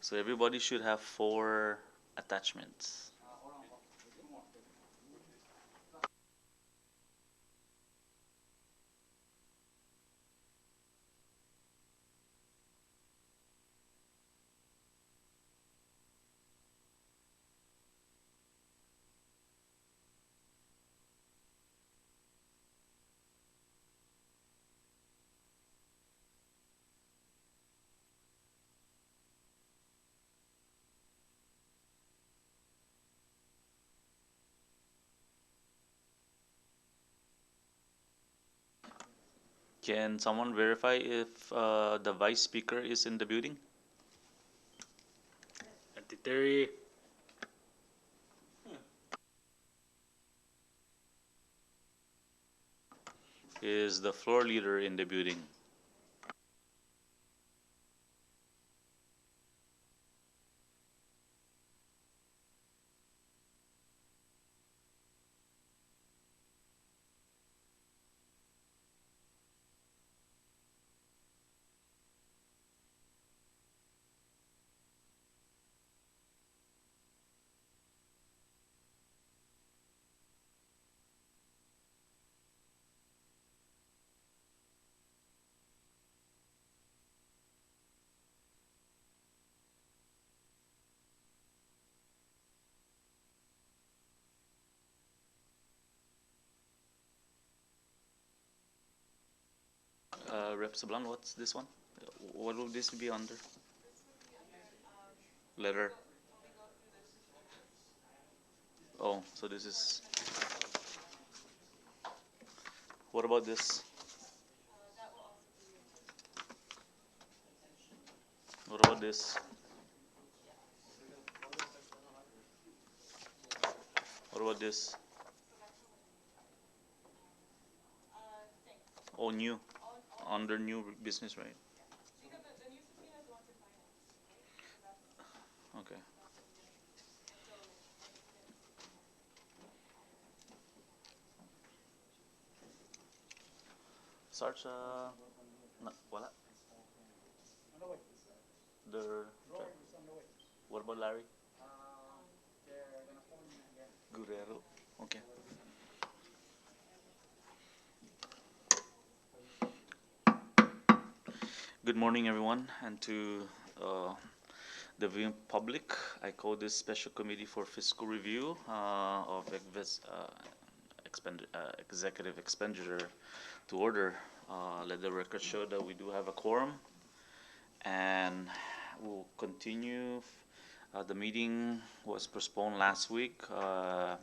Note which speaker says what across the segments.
Speaker 1: So everybody should have 4 attachments. Can someone verify if the vice speaker is in the building?
Speaker 2: Terry.
Speaker 1: Is the floor leader in the building? Rep Sablan, what's this one? What will this be under? Letter. Oh, so this is. What about this? What about this? What about this? Oh, new. Under new business, right? Okay. Sarge, wala. The. What about Larry? Guerrero. Okay. Good morning, everyone, and to the viewing public. I call this special committee for fiscal review of executive expenditure to order. Let the record show that we do have a quorum, and we'll continue. The meeting was postponed last week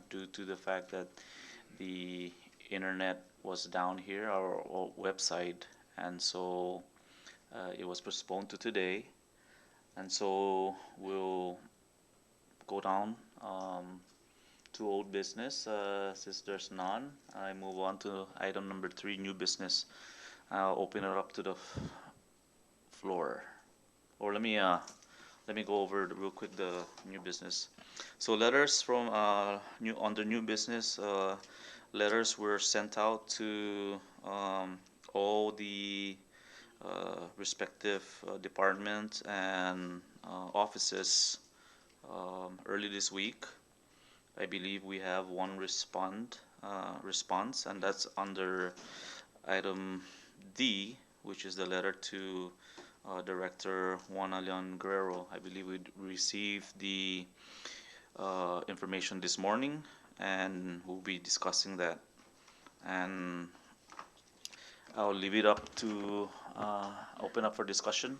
Speaker 1: due to the fact that the internet was down here, our website, and so it was postponed to today. And so we'll go down to old business. Since there's none, I move on to item number 3, new business. I'll open it up to the floor. Or let me go over real quick the new business. So letters from under new business. Letters were sent out to all the respective departments and offices early this week. I believe we have one response, and that's under item D, which is the letter to Director Juan Leon Guerrero. I believe we received the information this morning, and we'll be discussing that. And I'll leave it up to open up for discussion.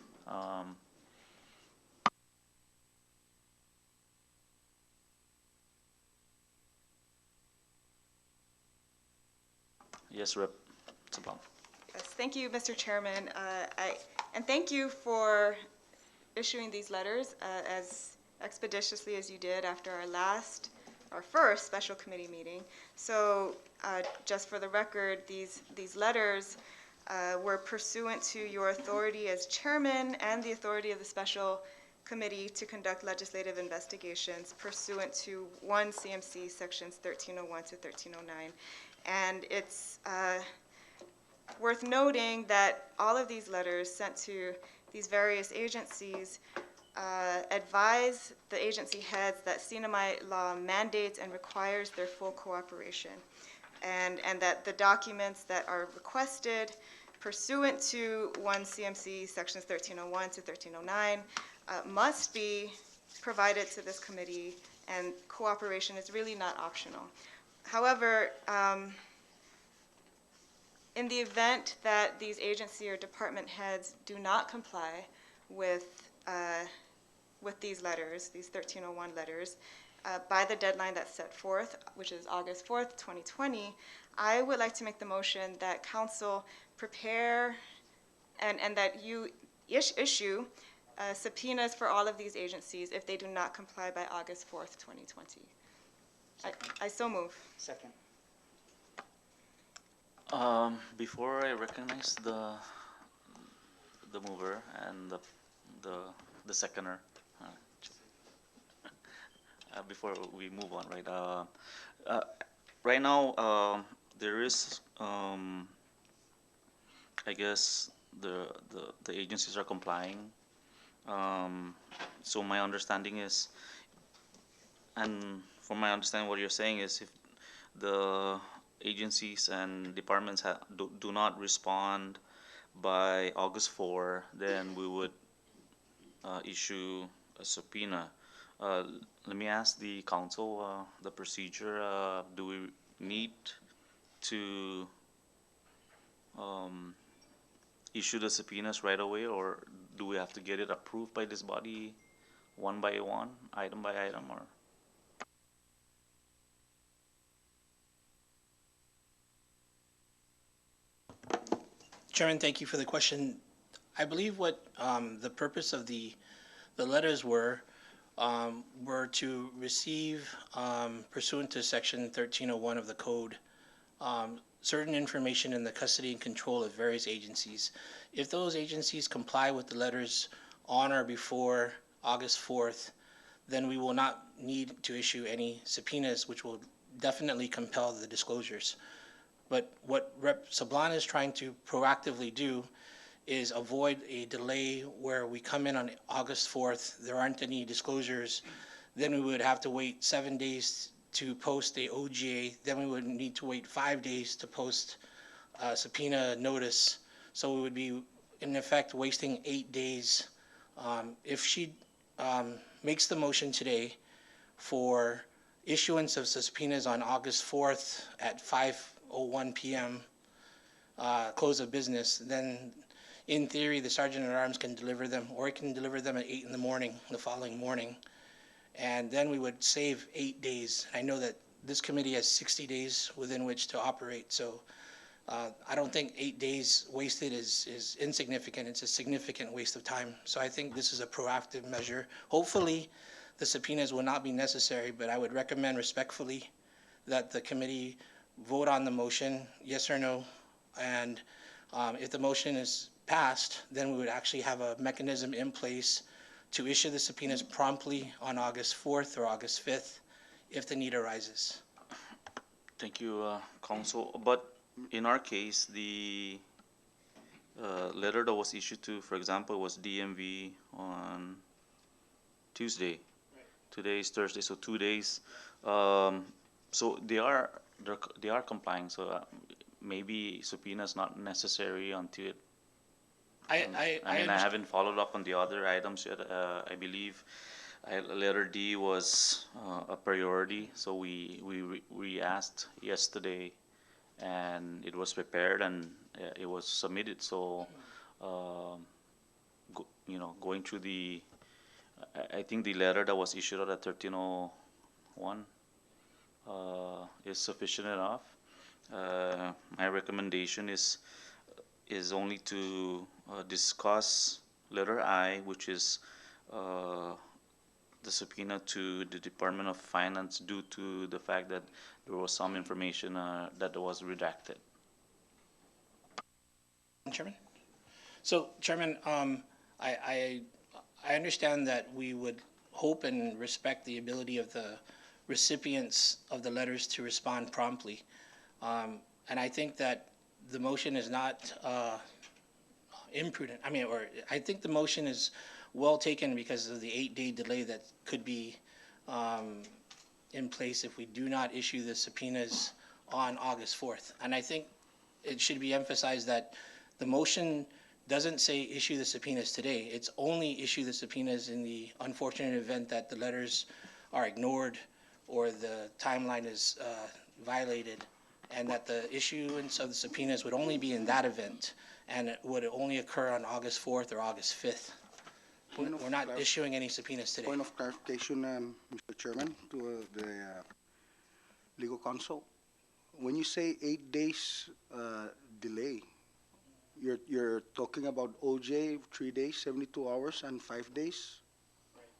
Speaker 1: Yes, Rep. Sabang.
Speaker 3: Yes, thank you, Mr. Chairman. And thank you for issuing these letters as expeditiously as you did after our first special committee meeting. So just for the record, these letters were pursuant to your authority as chairman and the authority of the special committee to conduct legislative investigations pursuant to 1 CMC sections 1301 to 1309. And it's worth noting that all of these letters sent to these various agencies advise the agency heads that CNMI law mandates and requires their full cooperation, and that the documents that are requested pursuant to 1 CMC sections 1301 to 1309 must be provided to this committee, and cooperation is really not optional. However, in the event that these agency or department heads do not comply with these letters, these 1301 letters, by the deadline that's set forth, which is August 4th, 2020, I would like to make the motion that council prepare and that you issue subpoenas for all of these agencies if they do not comply by August 4th, 2020. I so move.
Speaker 2: Second.
Speaker 1: Before I recognize the mover and the seconder, before we move on, right? Right now, there is, I guess, the agencies are complying. So my understanding is, and from my understanding, what you're saying is, if the agencies and departments do not respond by August 4, then we would issue a subpoena. Let me ask the council the procedure. Do we need to issue the subpoenas right away, or do we have to get it approved by this body one by one, item by item, or?
Speaker 2: Chairman, thank you for the question. I believe what the purpose of the letters were to receive, pursuant to section 1301 of the code, certain information in the custody and control of various agencies. If those agencies comply with the letters on or before August 4th, then we will not need to issue any subpoenas, which will definitely compel the disclosures. But what Rep. Sablan is trying to proactively do is avoid a delay where we come in on August 4th, there aren't any disclosures, then we would have to wait 7 days to post a OGA, then we would need to wait 5 days to post a subpoena notice. So we would be, in effect, wasting 8 days. If she makes the motion today for issuance of subpoenas on August 4th at 5:01 p.m., close of business, then in theory the Sergeant at Arms can deliver them, or he can deliver them at 8 in the morning, the following morning. And then we would save 8 days. I know that this committee has 60 days within which to operate, so I don't think 8 days wasted is insignificant. It's a significant waste of time. So I think this is a proactive measure. Hopefully the subpoenas will not be necessary, but I would recommend respectfully that the committee vote on the motion, yes or no, and if the motion is passed, then we would actually have a mechanism in place to issue the subpoenas promptly on August 4th or August 5th if the need arises.
Speaker 1: Thank you, Council. But in our case, the letter that was issued to, for example, was DMV on Tuesday. Right. Today is Thursday, so 2 days. So they are complying. So maybe subpoena is not necessary until it. I haven't followed up on the other items yet. I believe letter D was a priority, so we asked yesterday, and it was prepared and it was submitted. So, going through I think the letter that was issued at 1301 is sufficient enough. My recommendation is only to discuss letter I, which is the subpoena to the Department of Finance due to the fact that there was some information that was redacted.
Speaker 2: Chairman? So, Chairman, I understand that we would hope and respect the ability of the recipients of the letters to respond promptly. And I think that the motion is not imprudent. I think the motion is well taken because of the 8-day delay that could be in place if we do not issue the subpoenas on August 4th. And I think it should be emphasized that the motion doesn't say issue the subpoenas today. It's only issue the subpoenas in the unfortunate event that the letters are ignored or the timeline is violated, and that the issuance of the subpoenas would only be in that event, and it would only occur on August 4th or August 5th. We're not issuing any subpoenas today.
Speaker 4: Point of clarification, Mr. Chairman, to the legal counsel. When you say 8 days delay, you're talking about OJ 3 days, 72 hours, and 5 days?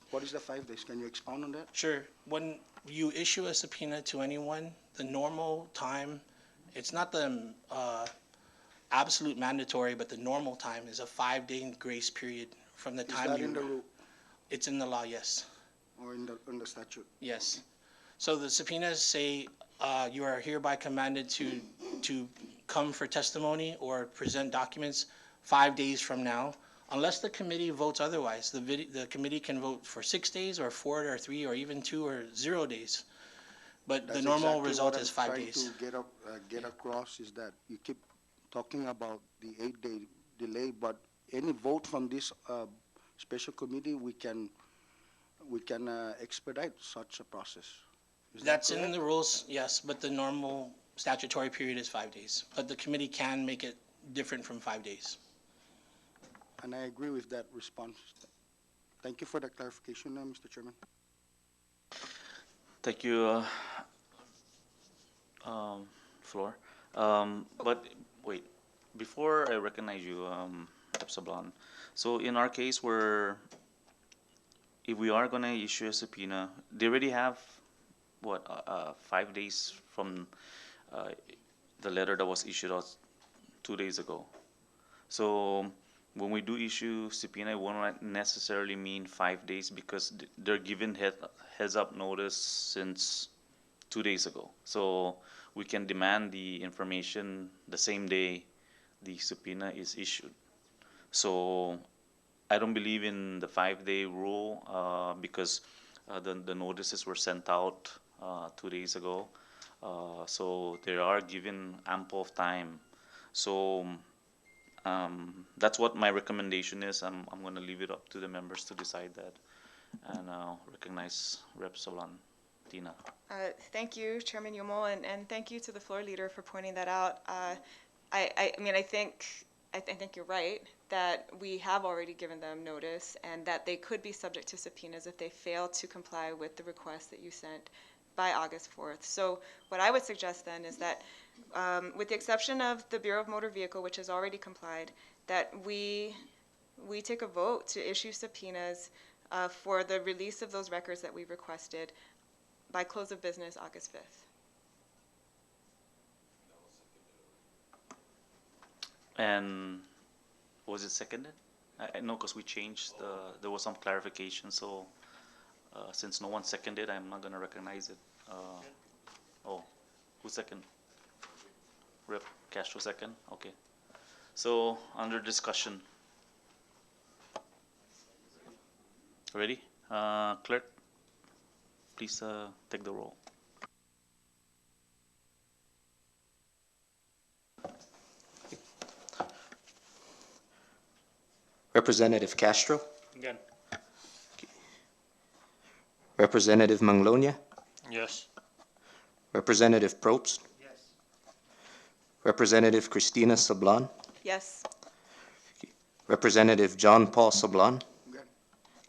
Speaker 4: What is the 5 days? Can you expound on that?
Speaker 2: Sure. When you issue a subpoena to anyone, the normal time, it's not the absolute mandatory, but the normal time is a 5-day grace period from the
Speaker 4: Is
Speaker 2: time
Speaker 4: that
Speaker 2: you.
Speaker 4: in the rule
Speaker 2: It's in the law, yes.
Speaker 4: or in the statute?
Speaker 2: Yes. So the subpoenas say you are hereby commanded to come for testimony or present documents 5 days from now, unless the committee votes otherwise. The committee can vote for 6 days or 4 or 3 or even 2 or 0 days. But the
Speaker 4: That's
Speaker 2: normal
Speaker 4: exactly
Speaker 2: result
Speaker 4: what
Speaker 2: is
Speaker 4: I'm
Speaker 2: 5
Speaker 4: trying
Speaker 2: days.
Speaker 4: to get across is that you keep talking about the 8-day delay, but any vote from this special committee, we can expedite such a process. Is that
Speaker 2: That's in
Speaker 4: correct?
Speaker 2: the rules, yes, but the normal statutory period is 5 days. But the committee can make it different from 5 days.
Speaker 4: And I agree with that response. Thank you for the clarification, Mr. Chairman.
Speaker 1: Thank you, Flor. But wait, before I recognize you, Epsilon. So in our case, if we are gonna issue a subpoena, they already have what 5 days from the letter that was issued out 2 days ago. So when we do issue subpoena, it won't necessarily mean 5 days because they're given heads up notice since 2 days ago. So we can demand the information the same day the subpoena is issued. So I don't believe in the 5-day rule because the notices were sent out 2 days ago. So they are given ample of time. So that's what my recommendation is. I'm going to leave it up to the members to decide that. And recognize Rep. Solon, Tina.
Speaker 3: Thank you, Chairman Yumul, and thank you to the floor leader for pointing that out. I mean, I think you're right that we have already given them notice and that they could be subject to subpoenas if they fail to comply with the request that you sent by August 4th. So what I would suggest then is that, with the exception of the Bureau of Motor Vehicle, which has already complied, that we take a vote to issue subpoenas for the release of those records that we requested by close of business August 5th.
Speaker 1: And was it seconded? I know because we changed there was some clarification. So since no one seconded, I'm not going to recognize it. Oh, who second? Rep. Castro second? Okay. So under discussion. Ready? Clerk, please take the roll.
Speaker 5: Representative Castro.
Speaker 2: Again.
Speaker 5: Representative Manglonia.
Speaker 2: Yes.
Speaker 5: Representative Probst.
Speaker 2: Yes.
Speaker 5: Representative Cristina Sablan.
Speaker 3: Yes.
Speaker 5: Representative John Paul Sablan.
Speaker 4: Good.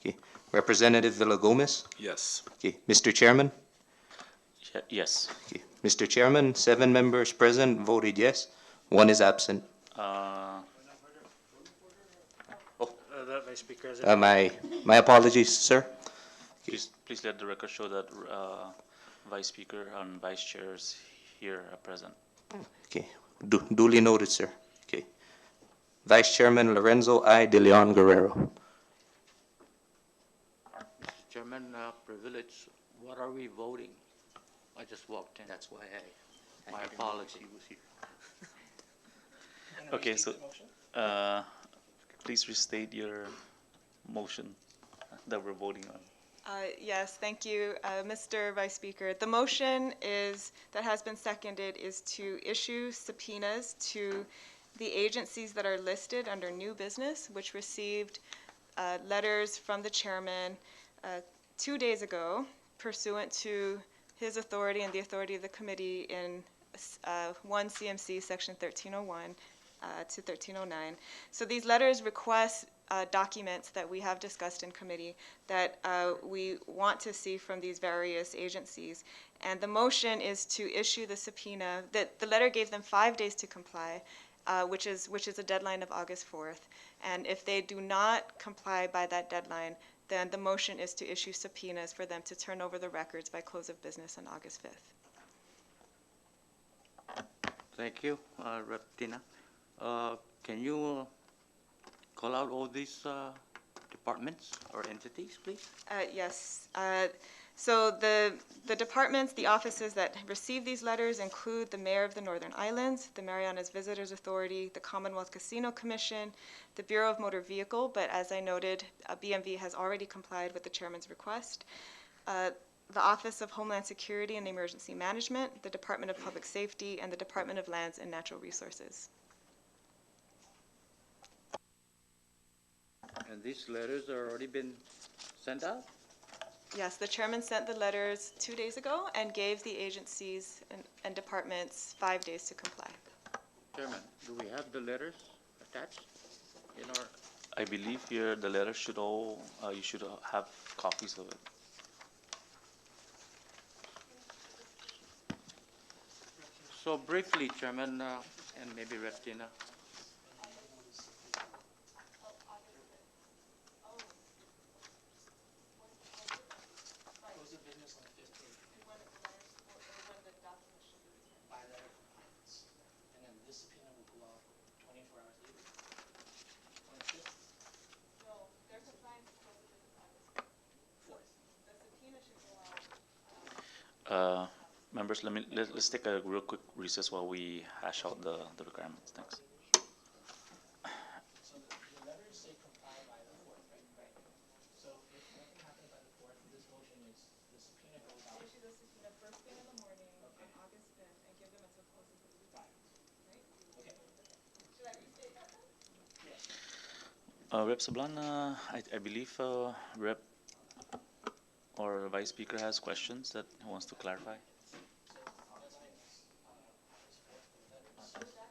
Speaker 5: Okay. Representative Villagomez.
Speaker 6: Yes.
Speaker 5: Okay. Mr. Chairman.
Speaker 1: Yes.
Speaker 5: Okay. Mr. Chairman, 7 members present voted yes. 1 is absent.
Speaker 2: Vice Speaker.
Speaker 5: My apologies, sir.
Speaker 1: Please let the record show that Vice Speaker and Vice Chairs here are present.
Speaker 5: Okay. Duly noted, sir. Okay. Vice Chairman Lorenzo I. De Leon Guerrero.
Speaker 7: Mr. Chairman, privilege, what are we voting? I just walked in.
Speaker 5: That's why
Speaker 7: My apology.
Speaker 1: Okay, so please restate your motion that we're voting on.
Speaker 3: Yes, thank you, Mr. Vice Speaker. The motion that has been seconded is to issue subpoenas to the agencies that are listed under new business, which received letters from the chairman 2 days ago pursuant to his authority and the authority of the committee in 1 CMC section 1301 to 1309. So these letters request documents that we have discussed in committee that we want to see from these various agencies. And the motion is to issue the subpoena. The letter gave them 5 days to comply, which is a deadline of August 4th. And if they do not comply by that deadline, then the motion is to issue subpoenas for them to turn over the records by close of business on August 5th.
Speaker 7: Thank you, Rep. Tina. Can you call out all these departments or entities, please?
Speaker 3: Yes. So the departments, the offices that receive these letters include the Mayor of the Northern Islands, the Marianas Visitors Authority, the Commonwealth Casino Commission, the Bureau of Motor Vehicle, but as I noted, BMV has already complied with the chairman's request. The Office of Homeland Security and Emergency Management, the Department of Public Safety, and the Department of Lands and Natural Resources.
Speaker 7: And these letters are already been sent out?
Speaker 3: Yes, the chairman sent the letters 2 days ago and gave the agencies and departments 5 days to comply.
Speaker 7: Chairman, do we have the letters attached in our?
Speaker 1: I believe here the letter should all, you should have copies of it.
Speaker 7: So briefly, Chairman, and maybe Rep. Tina.
Speaker 1: Members, let's take a real quick recess while we hash out the requirements. Thanks.
Speaker 2: So the letters say comply by the 4th, right? So if nothing happens by the 4th, this motion is the subpoena goes out.
Speaker 3: Issue the subpoena first thing in the morning on August 5th and give them until close of business. Right?
Speaker 2: Okay.
Speaker 3: Should I restate that then?
Speaker 2: Yes.
Speaker 1: Rep. Sablan, I believe Rep. or Vice Speaker has questions that he wants to clarify.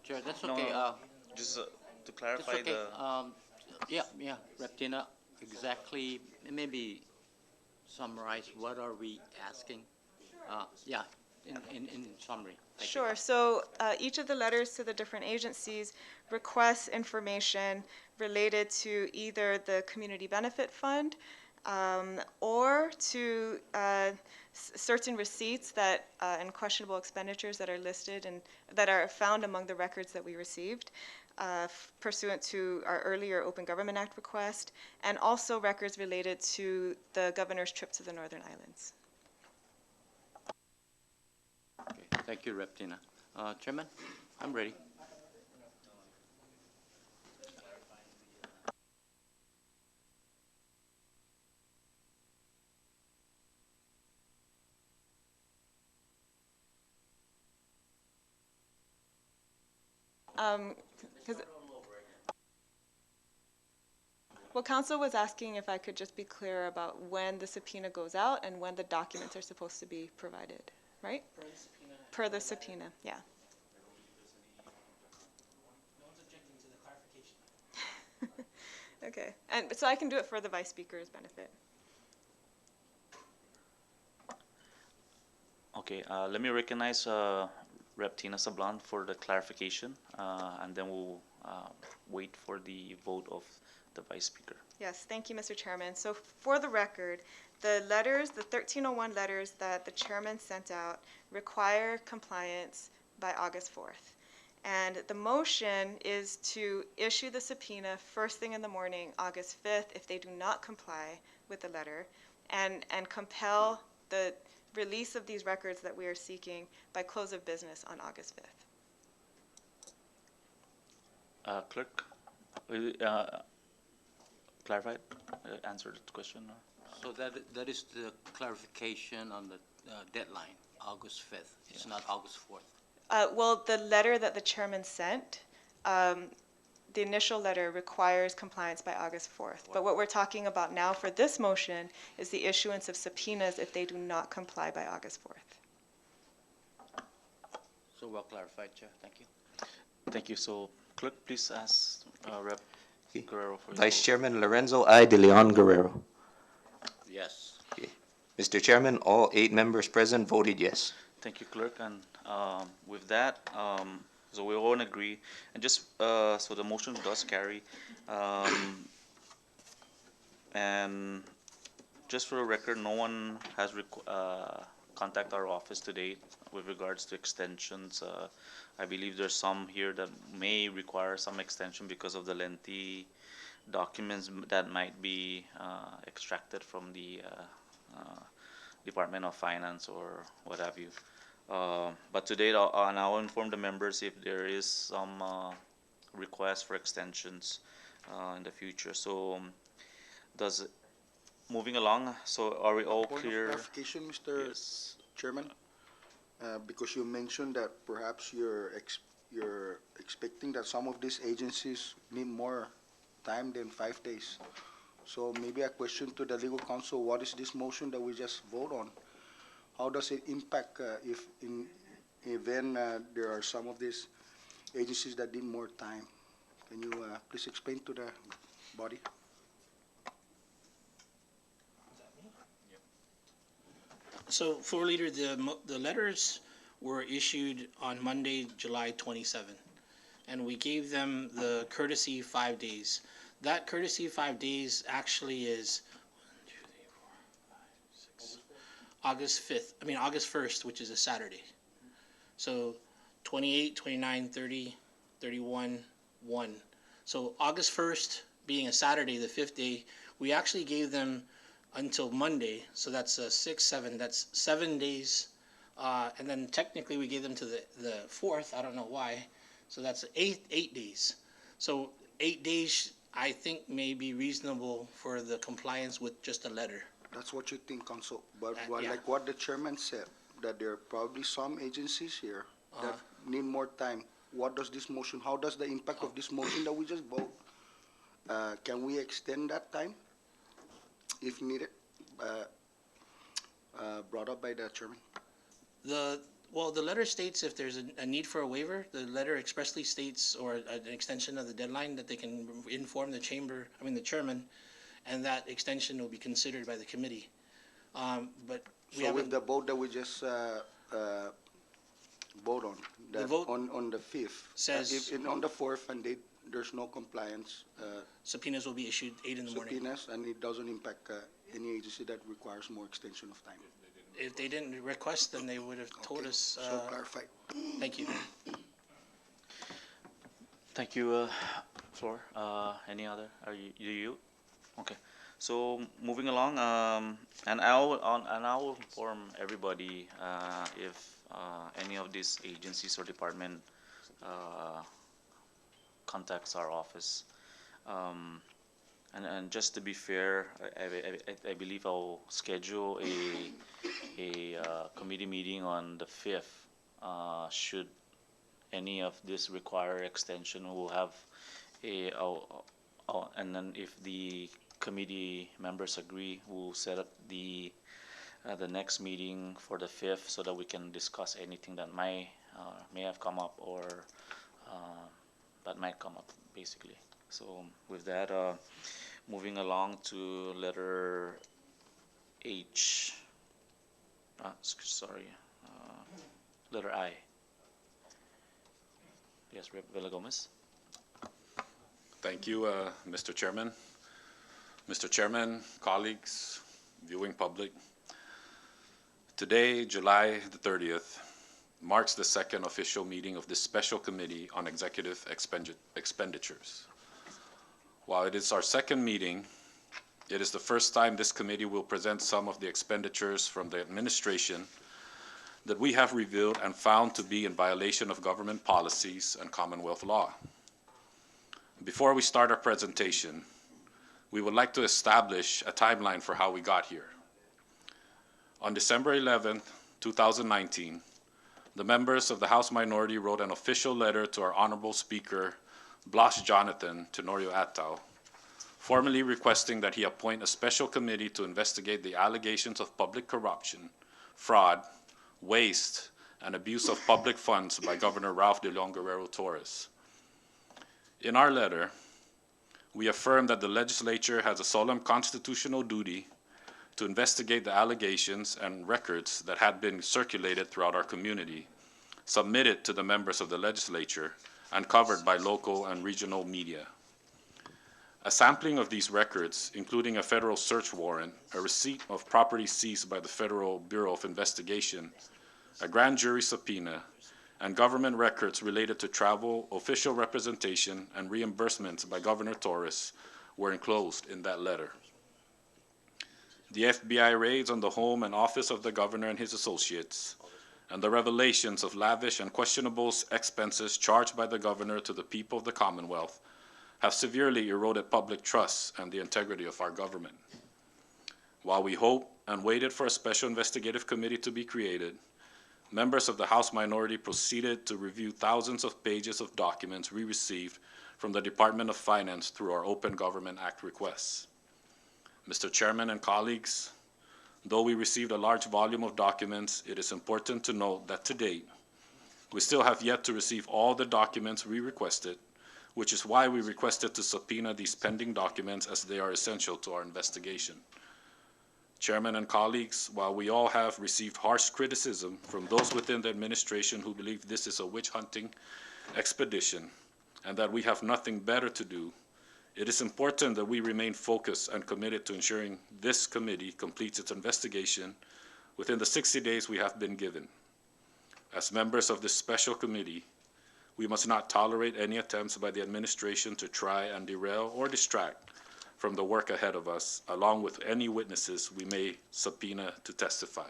Speaker 7: Chair, that's
Speaker 1: No,
Speaker 7: okay.
Speaker 1: no, just to
Speaker 7: That's
Speaker 1: clarify
Speaker 7: okay.
Speaker 1: the.
Speaker 7: Yeah, Rep. Tina, exactly, maybe summarize what are we asking? Yeah, in summary. Thank you.
Speaker 3: Sure. So each of the letters to the different agencies requests information related to either the Community Benefit Fund or to certain receipts that and questionable expenditures that are listed and that are found among the records that we received pursuant to our earlier Open Government Act request, and also records related to the governor's trip to the Northern Islands.
Speaker 7: Okay, thank you, Rep. Tina. Chairman, I'm ready.
Speaker 3: Well, counsel was asking if I could just be clear about when the subpoena goes out and when the documents are supposed to be provided, right? Per the subpoena, yeah.
Speaker 2: No one's objecting to the clarification.
Speaker 3: Okay, and so I can do it for the Vice Speaker's benefit.
Speaker 1: Okay, let me recognize Rep. Tina Sablan for the clarification, and then we'll wait for the vote of the Vice Speaker.
Speaker 3: Yes, thank you, Mr. Chairman. So for the record, the letters, the 1301 letters that the chairman sent out require compliance by August 4th. And the motion is to issue the subpoena first thing in the morning, August 5th, if they do not comply with the letter, and compel the release of these records that we are seeking by close of business on August 5th.
Speaker 1: Clerk, clarified, answered the question? Or?
Speaker 7: So that is the clarification on the deadline, August 5th. It's not August 4th.
Speaker 3: Well, the letter that the chairman sent, the initial letter requires compliance by August 4th. But what we're talking about now for this motion is the issuance of subpoenas if they do not comply by August 4th.
Speaker 7: So well clarified, Chair. Thank you.
Speaker 1: Thank you. So, clerk, please ask Rep. Guerrero for his
Speaker 5: Vice
Speaker 1: vote.
Speaker 5: Chairman Lorenzo I. De Leon Guerrero.
Speaker 7: Yes.
Speaker 5: Okay. Mr. Chairman, all 8 members present voted yes.
Speaker 1: Thank you, clerk. And with that, so we all agree. And just so the motion does carry. And just for the record, no one has contacted our office to date with regards to extensions. I believe there's some here that may require some extension because of the lengthy documents that might be extracted from the Department of Finance or what have you. But today, and I'll inform the members if there is some request for extensions in the future. So, moving along, so are we all
Speaker 4: Point
Speaker 1: clear?
Speaker 4: of clarification, Mr.
Speaker 1: Yes.
Speaker 4: Chairman, because you mentioned that perhaps you're expecting that some of these agencies need more time than 5 days. So maybe a question to the legal counsel: what is this motion that we just vote on? How does it impact if in event there are some of these agencies that need more time? Can you please explain to the body?
Speaker 2: So, Floor Leader, the letters were issued on Monday, July 27, and we gave them the courtesy 5 days. That courtesy 5 days actually is August 1st, which is a Saturday. So 28, 29, 30, 31, 1. So August 1st being a Saturday, the 5th day, we actually gave them until Monday. So that's 6, 7, that's 7 days. And then technically we gave them to the 4th, I don't know why. So that's 8 days. So 8 days, I think, may be reasonable for the compliance with just a letter.
Speaker 4: That's what you think, counsel. But
Speaker 2: Yeah.
Speaker 4: like what the chairman said, that there are probably some agencies here that need more time. What does this motion? How does the impact of this motion that we just vote? Can we extend that time if needed? Brought up by the chairman.
Speaker 2: Well, the letter states if there's a need for a waiver, the letter expressly states, or an extension of the deadline, that they can inform the chairman, and that extension will be considered by the committee. But we
Speaker 4: So
Speaker 2: haven't.
Speaker 4: with the vote that we just vote on, that
Speaker 2: vote
Speaker 4: on the 5th,
Speaker 2: says-
Speaker 4: on the 4th, and there's no compliance,
Speaker 2: Subpoenas will be issued 8 in the morning.
Speaker 4: subpoenas, and it doesn't impact any agency that requires more extension of time.
Speaker 2: If they didn't request, then they would have told
Speaker 4: Okay,
Speaker 2: us.
Speaker 4: So clarified.
Speaker 2: Thank you.
Speaker 1: Thank you, Flor. Any other? You? Okay. So moving along, and I will inform everybody if any of these agencies or department contacts our office. And just to be fair, I believe I'll schedule a committee meeting on the 5th. Should any of this require extension, we'll have and then if the committee members agree, we'll set up the next meeting for the 5th so that we can discuss anything that may have come up or that might come up, basically. So with that, moving along to letter H. Letter I. Yes, Rep. Villagomez.
Speaker 6: Thank you, Mr. Chairman. Mr. Chairman, colleagues, viewing public. Today, July the 30th, marks the second official meeting of this special committee on executive expenditures. While it is our second meeting, it is the first time this committee will present some of the expenditures from the administration that we have reviewed and found to be in violation of government policies and Commonwealth law. Before we start our presentation, we would like to establish a timeline for how we got here. On December 11th, 2019, the members of the House Minority wrote an official letter to our Honorable Speaker, Blas Jonathan Tenorio Atao, formally requesting that he appoint a special committee to investigate the allegations of public corruption, fraud, waste, and abuse of public funds by Governor Ralph Torres. In our letter, we affirm that the legislature has a solemn constitutional duty to investigate the allegations and records that had been circulated throughout our community, submitted to the members of the legislature, and covered by local and regional media. A sampling of these records, including a federal search warrant, a receipt of property seized by the Federal Bureau of Investigation, a grand jury subpoena, and government records related to travel, official representation, and reimbursements by Governor Torres were enclosed in that letter. The FBI raids on the home and office of the governor and his associates, and the revelations of lavish and questionable expenses charged by the governor to the people of the Commonwealth have severely eroded public trust and the integrity of our government. While we hoped and waited for a special investigative committee to be created, members of the House Minority proceeded to review thousands of pages of documents we received from the Department of Finance through our Open Government Act requests. Mr. Chairman and colleagues, though we received a large volume of documents, it is important to note that to date, we still have yet to receive all the documents we requested, which is why we requested to subpoena these pending documents as they are essential to our investigation. Chairman and colleagues, while we all have received harsh criticism from those within the administration who believe this is a witch hunting expedition and that we have nothing better to do, it is important that we remain focused and committed to ensuring this committee completes its investigation within the 60 days we have been given. As members of this special committee, we must not tolerate any attempts by the administration to try and derail or distract from the work ahead of us, along with any witnesses we may subpoena to testify.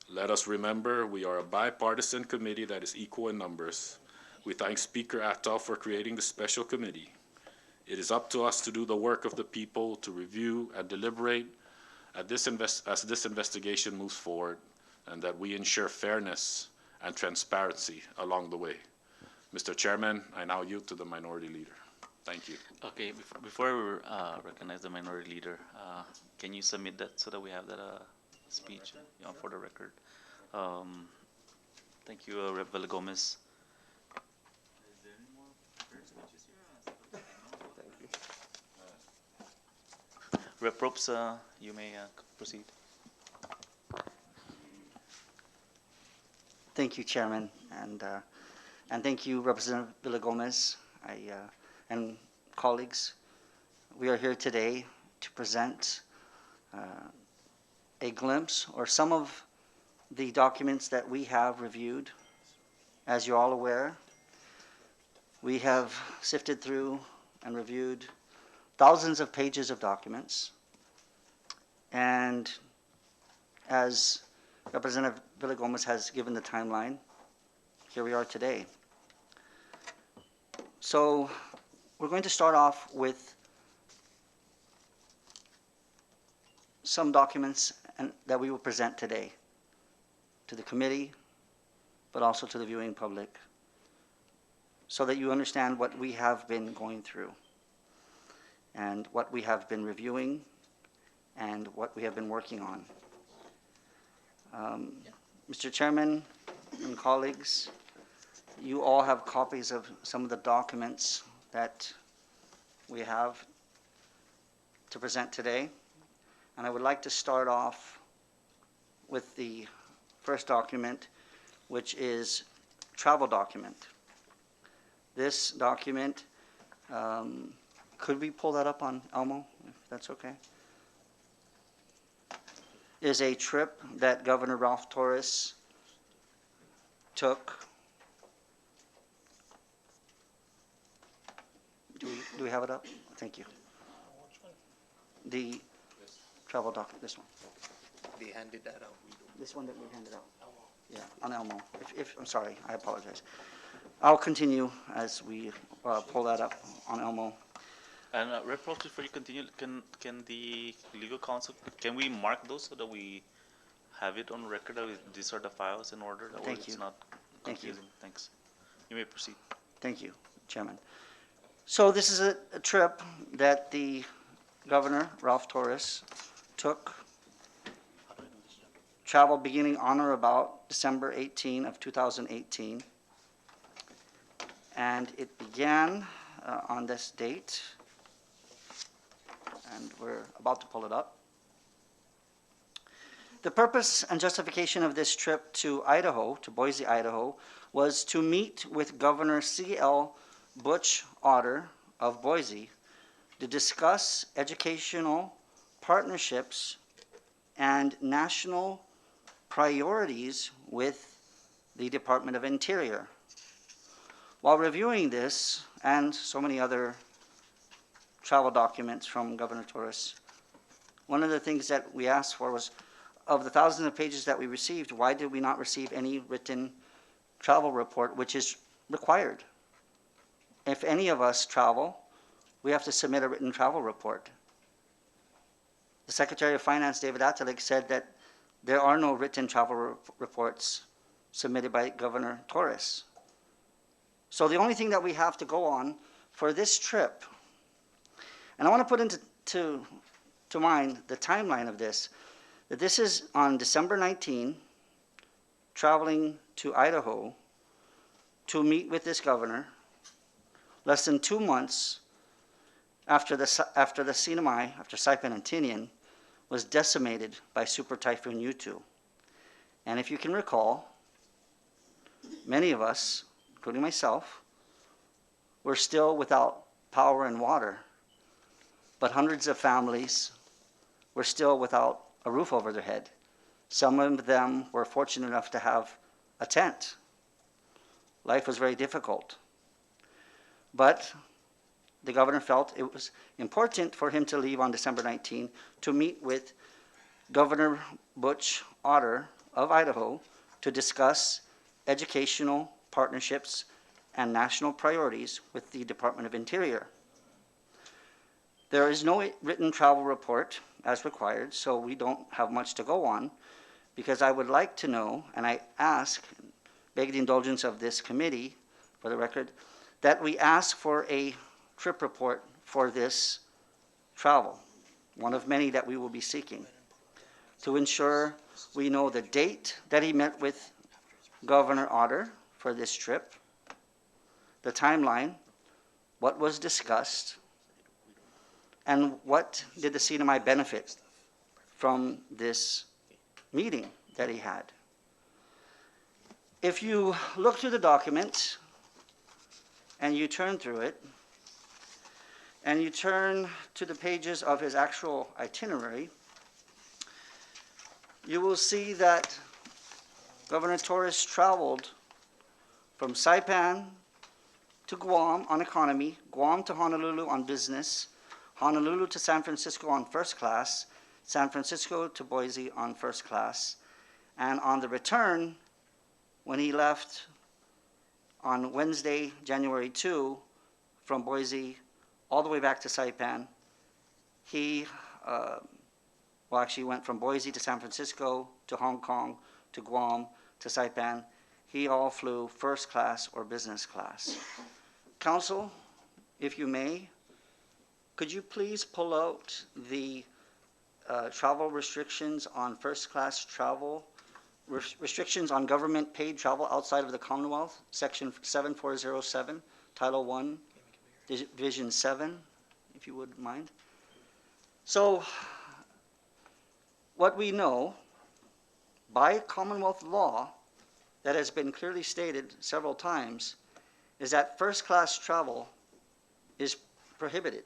Speaker 6: Let us remember we are a bipartisan committee that is equal in numbers. We thank Speaker Atao for creating the special committee. It is up to us to do the work of the people, to review and deliberate as this investigation moves forward, and that we ensure fairness and transparency along the way. Mr. Chairman, I now yield to the Minority Leader. Thank you.
Speaker 1: Okay, before we recognize the Minority Leader, can you submit that so that we have that speech for the record? Thank you, Rep. Villagomez. Rep. Probst, you may proceed.
Speaker 8: Thank you, Chairman, and thank you, Representative Villagomez, and colleagues. We are here today to present a glimpse or some of the documents that we have reviewed. As you're all aware, we have sifted through and reviewed thousands of pages of documents, and as Representative Villagomez has given the timeline, here we are today. So we're going to start off with some documents that we will present today to the committee, but also to the viewing public, so that you understand what we have been going through and what we have been reviewing and what we have been working on. Mr. Chairman and colleagues, you all have copies of some of the documents that we have to present today. And I would like to start off with the first document, which is travel document. This document, could we pull that up on Elmo, if that's okay? Is a trip that Governor Ralph Torres took. Do we have it up? Thank you. The travel document, this one.
Speaker 9: They handed that out.
Speaker 8: This one that we handed out. Yeah, on Elmo. I'm sorry, I apologize. I'll continue as we pull that up on Elmo.
Speaker 1: And Rep. Ralph, before you continue, can the legal counsel, can we mark those so that we have it on record that these are the files in order, that way
Speaker 8: Thank you.
Speaker 1: it's not
Speaker 8: Thank you.
Speaker 1: confusing? Thanks. You may proceed.
Speaker 8: Thank you, Chairman. So this is a trip that the Governor, Ralph Torres, took, travel beginning on or about December 18 of 2018. And it began on this date, and we're about to pull it up. The purpose and justification of this trip to Idaho, to Boise, Idaho, was to meet with Governor C.L. Butch Otter of Boise to discuss educational partnerships and national priorities with the Department of Interior. While reviewing this and so many other travel documents from Governor Torres, one of the things that we asked for was, of the thousands of pages that we received, why did we not receive any written travel report, which is required? If any of us travel, we have to submit a written travel report. The Secretary of Finance, David Atalik, said that there are no written travel reports submitted by Governor Torres. So the only thing that we have to go on for this trip, and I want to put into mind the timeline of this, that this is on December 19, traveling to Idaho to meet with this governor, less than 2 months after Saipan and Tinian was decimated by Super Typhoon Yutu. And if you can recall, many of us, including myself, were still without power and water, but hundreds of families were still without a roof over their head. Some of them were fortunate enough to have a tent. Life was very difficult. But the governor felt it was important for him to leave on December 19 to meet with Governor Butch Otter of Idaho to discuss educational partnerships and national priorities with the Department of Interior. There is no written travel report as required, so we don't have much to go on, because I would like to know, and I ask, beg the indulgence of this committee, for the record, that we ask for a trip report for this travel, one of many that we will be seeking, to ensure we know the date that he met with Governor Otter for this trip, the timeline, what was discussed, and what did the CNMI benefit from this meeting that he had. If you look through the document and you turn through it, and you turn to the pages of his actual itinerary, you will see that Governor Torres traveled from Saipan to Guam on economy, Guam to Honolulu on business, Honolulu to San Francisco on first class, San Francisco to Boise on first class, and on the return, when he left on Wednesday, January 2, from Boise all the way back to Saipan, he actually went from Boise to San Francisco to Hong Kong to Guam to Saipan. He all flew first class or business class. Council, if you may, could you please pull out the travel restrictions on first class travel, restrictions on government paid travel outside of the Commonwealth, section 7407, Title 1, Division 7, if you wouldn't mind. So, what we know by Commonwealth law that has been clearly stated several times is that first class travel is prohibited.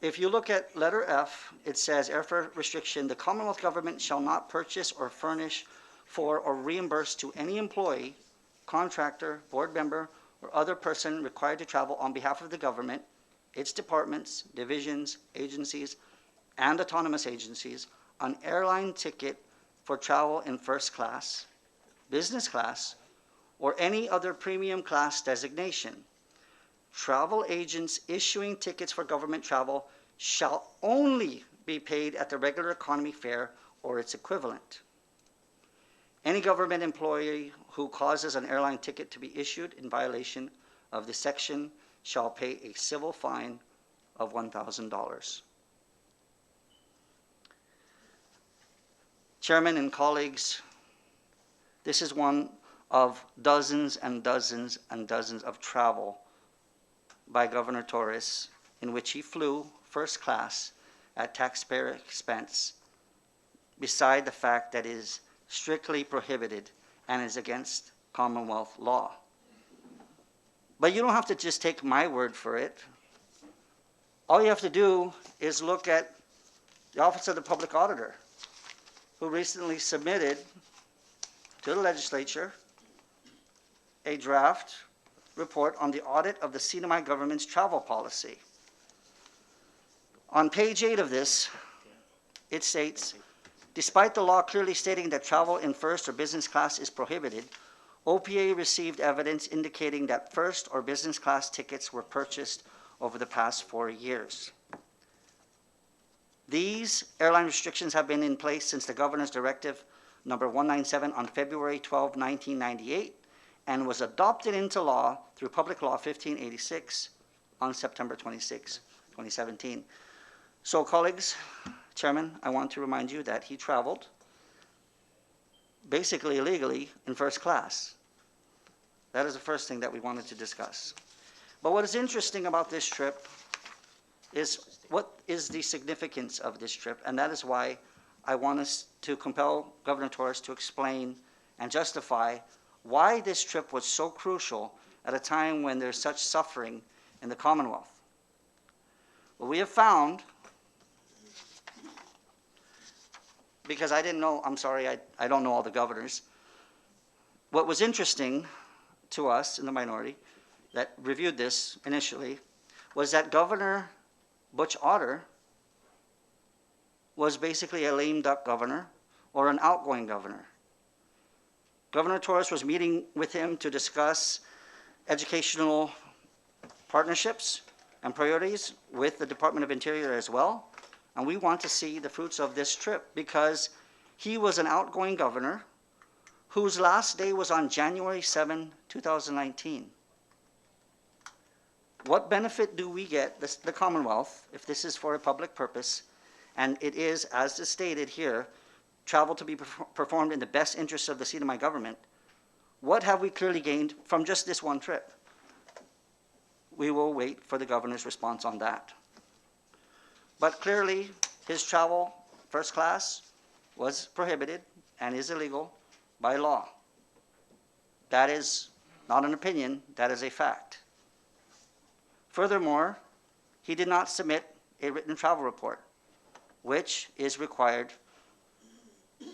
Speaker 8: If you look at letter F, it says airfare restriction, the Commonwealth government shall not purchase or furnish for or reimburse to any employee, contractor, board member, or other person required to travel on behalf of the government, its departments, divisions, agencies, and autonomous agencies, an airline ticket for travel in first class, business class, or any other premium class designation. travel agents issuing tickets for government travel shall only be paid at the regular economy fare or its equivalent. Any government employee who causes an airline ticket to be issued in violation of this section shall pay a civil fine of $1,000. Chairman and colleagues, this is one of dozens and dozens and dozens of travel by Governor Torres in which he flew first class at taxpayer expense, beside the fact that it is strictly prohibited and is against Commonwealth law. But you don't have to just take my word for it. All you have to do is look at the Office of the Public Auditor, who recently submitted to the legislature a draft report on the audit of the CNMI government's travel policy. On page 8 of this, it states, despite the law clearly stating that travel in first or business class is prohibited, OPA received evidence indicating that first or business class tickets were purchased over the past 4 years. These airline restrictions have been in place since the Governor's Directive number 197 on February 12, 1998, and was adopted into law through Public Law 1586 on September 26, 2017. So, colleagues, Chairman, I want to remind you that he traveled basically illegally in first class. That is the first thing that we wanted to discuss. But what is interesting about this trip is what is the significance of this trip, and that is why I want us to compel Governor Torres to explain and justify why this trip was so crucial at a time when there's such suffering in the Commonwealth. Well, we have found, because I didn't know, I'm sorry, I don't know all the governors. What was interesting to us in the minority that reviewed this initially was that Governor Butch Otter was basically a lame duck governor or an outgoing governor. Governor Torres was meeting with him to discuss educational partnerships and priorities with the Department of Interior as well. And we want to see the fruits of this trip because he was an outgoing governor whose last day was on January 7, 2019. What benefit do we get, the Commonwealth, if this is for a public purpose, and it is, as is stated here, travel to be performed in the best interests of the CNMI government? What have we clearly gained from just this one trip? We will wait for the governor's response on that. But clearly, his travel, first class, was prohibited and is illegal by law. That is not an opinion, that is a fact. Furthermore, he did not submit a written travel report, which is required,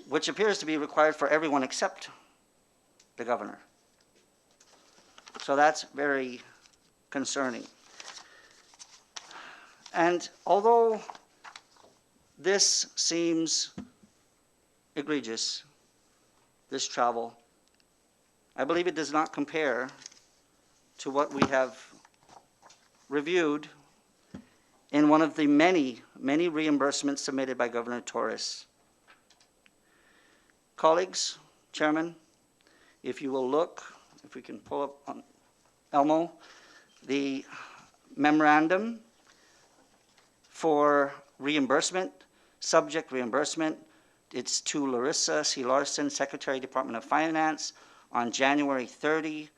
Speaker 8: which appears to be required for everyone except the governor. So that's very concerning. And although this seems egregious, this travel, I believe it does not compare to what we have reviewed in one of the many, many reimbursements submitted by Governor Torres. Colleagues, Chairman, if you will look, if we can pull up on Elmo, the memorandum for reimbursement, subject reimbursement, it's to Larissa C. Larson, Secretary, Department of Finance, on January 30,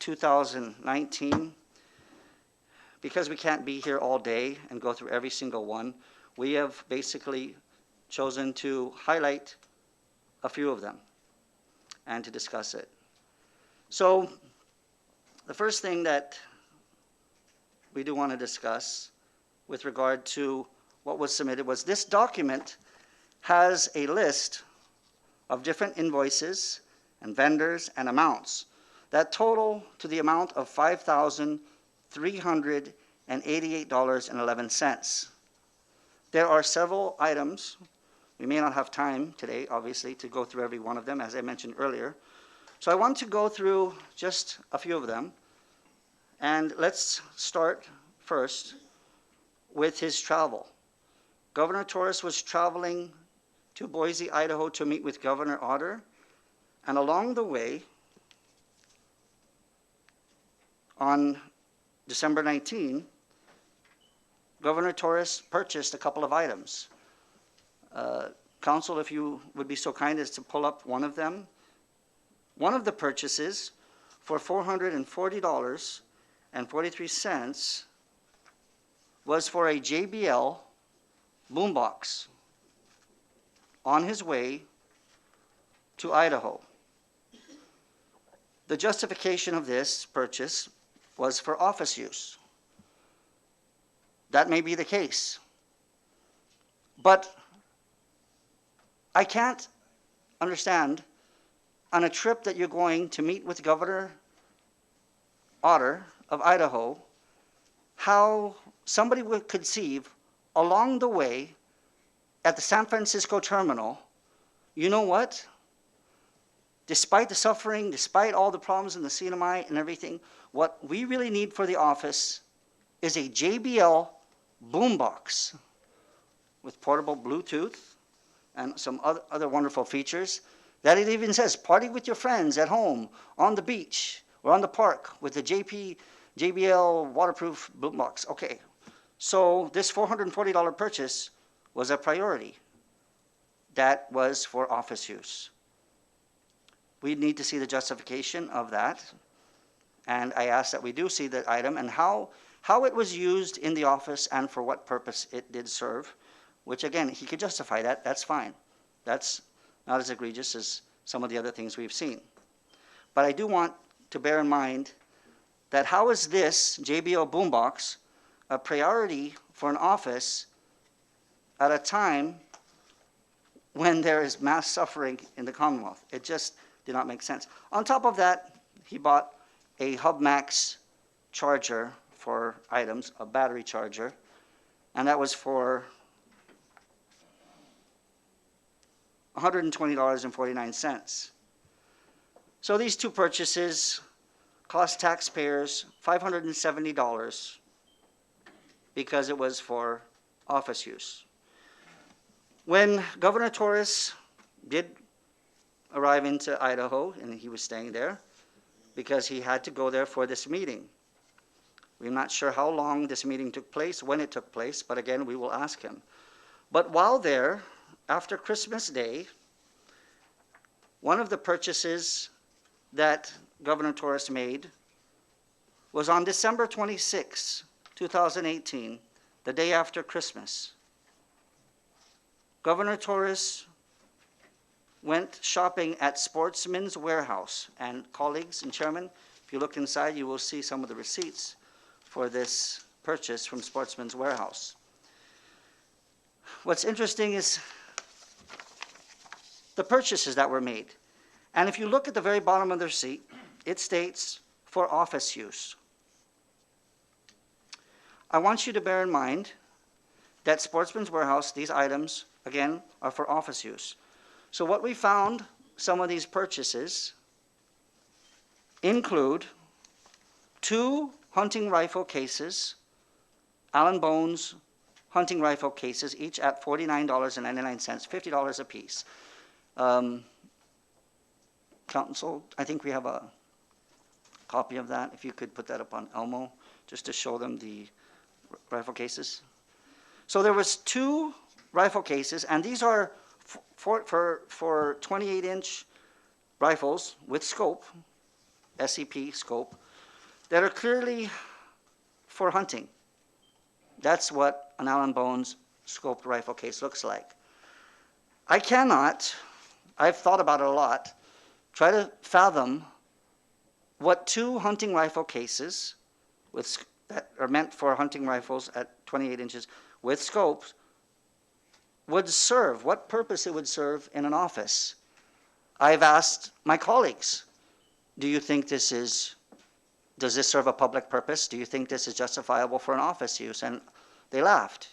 Speaker 8: 2019. Because we can't be here all day and go through every single one, we have basically chosen to highlight a few of them and to discuss it. So the first thing that we do want to discuss with regard to what was submitted was this document has a list of different invoices and vendors and amounts that total to the amount of $5,388.11. There are several items. We may not have time today, obviously, to go through every one of them, as I mentioned earlier. So I want to go through just a few of them And let's start first with his travel. Governor Torres was traveling to Boise, Idaho to meet with Governor Otter, and along the way, on December 19, Governor Torres purchased a couple of items. Council, if you would be so kind as to pull up one of them. One of the purchases for $440.43 was for a JBL boombox on his way to Idaho. The justification of this purchase was for office use. That may be the case. But I can't understand, on a trip that you're going to meet with Governor Otter of Idaho, how somebody would conceive along the way at the San Francisco terminal, you know what? Despite the suffering, despite all the problems in the CNMI and everything, what we really need for the office is a JBL boombox with portable Bluetooth and some other wonderful features, that it even says, party with your friends at home, on the beach, or on the park with the JBL waterproof boombox. Okay, so this $440 purchase was a priority. That was for office use. We need to see the justification of that, and I ask that we do see the item and how it was used in the office and for what purpose it did serve, which again, he could justify that, that's fine. That's not as egregious as some of the other things we've seen. But I do want to bear in mind that how is this JBL boombox a priority for an office at a time when there is mass suffering in the Commonwealth? It just did not make sense. On top of that, he bought a HubMax charger for items, a battery charger, and that was for $120.49. So these two purchases cost taxpayers $570 because it was for office use. When Governor Torres did arrive into Idaho, and he was staying there because he had to go there for this meeting. We're not sure how long this meeting took place, when it took place, but again, we will ask him. But while there, after Christmas Day, one of the purchases that Governor Torres made was on December 26, 2018, the day after Christmas. Governor Torres went shopping at Sportsman's Warehouse, and colleagues and chairman, if you look inside, you will see some of the receipts for this purchase from Sportsman's Warehouse. What's interesting is the purchases that were made. And if you look at the very bottom of the receipt, it states for office use. I want you to bear in mind that Sportsman's Warehouse, these items, again, are for office use. So what we found, some of these purchases include 2 hunting rifle cases, Allen Bones hunting rifle cases, each at $49.99, $50 a piece. Council, I think we have a copy of that. If you could put that up on Elmo, just to show them the rifle cases. So there was 2 rifle cases, and these are for 28-inch rifles with scope, SCP scope, that are clearly for hunting. That's what an Allen Bones scoped rifle case looks like. I cannot, I've thought about it a lot, try to fathom what 2 hunting rifle cases that are meant for hunting rifles at 28 inches with scopes would serve, what purpose it would serve in an office. I've asked my colleagues, do you think this is, does this serve a public purpose? Do you think this is justifiable for an office use? And they laughed.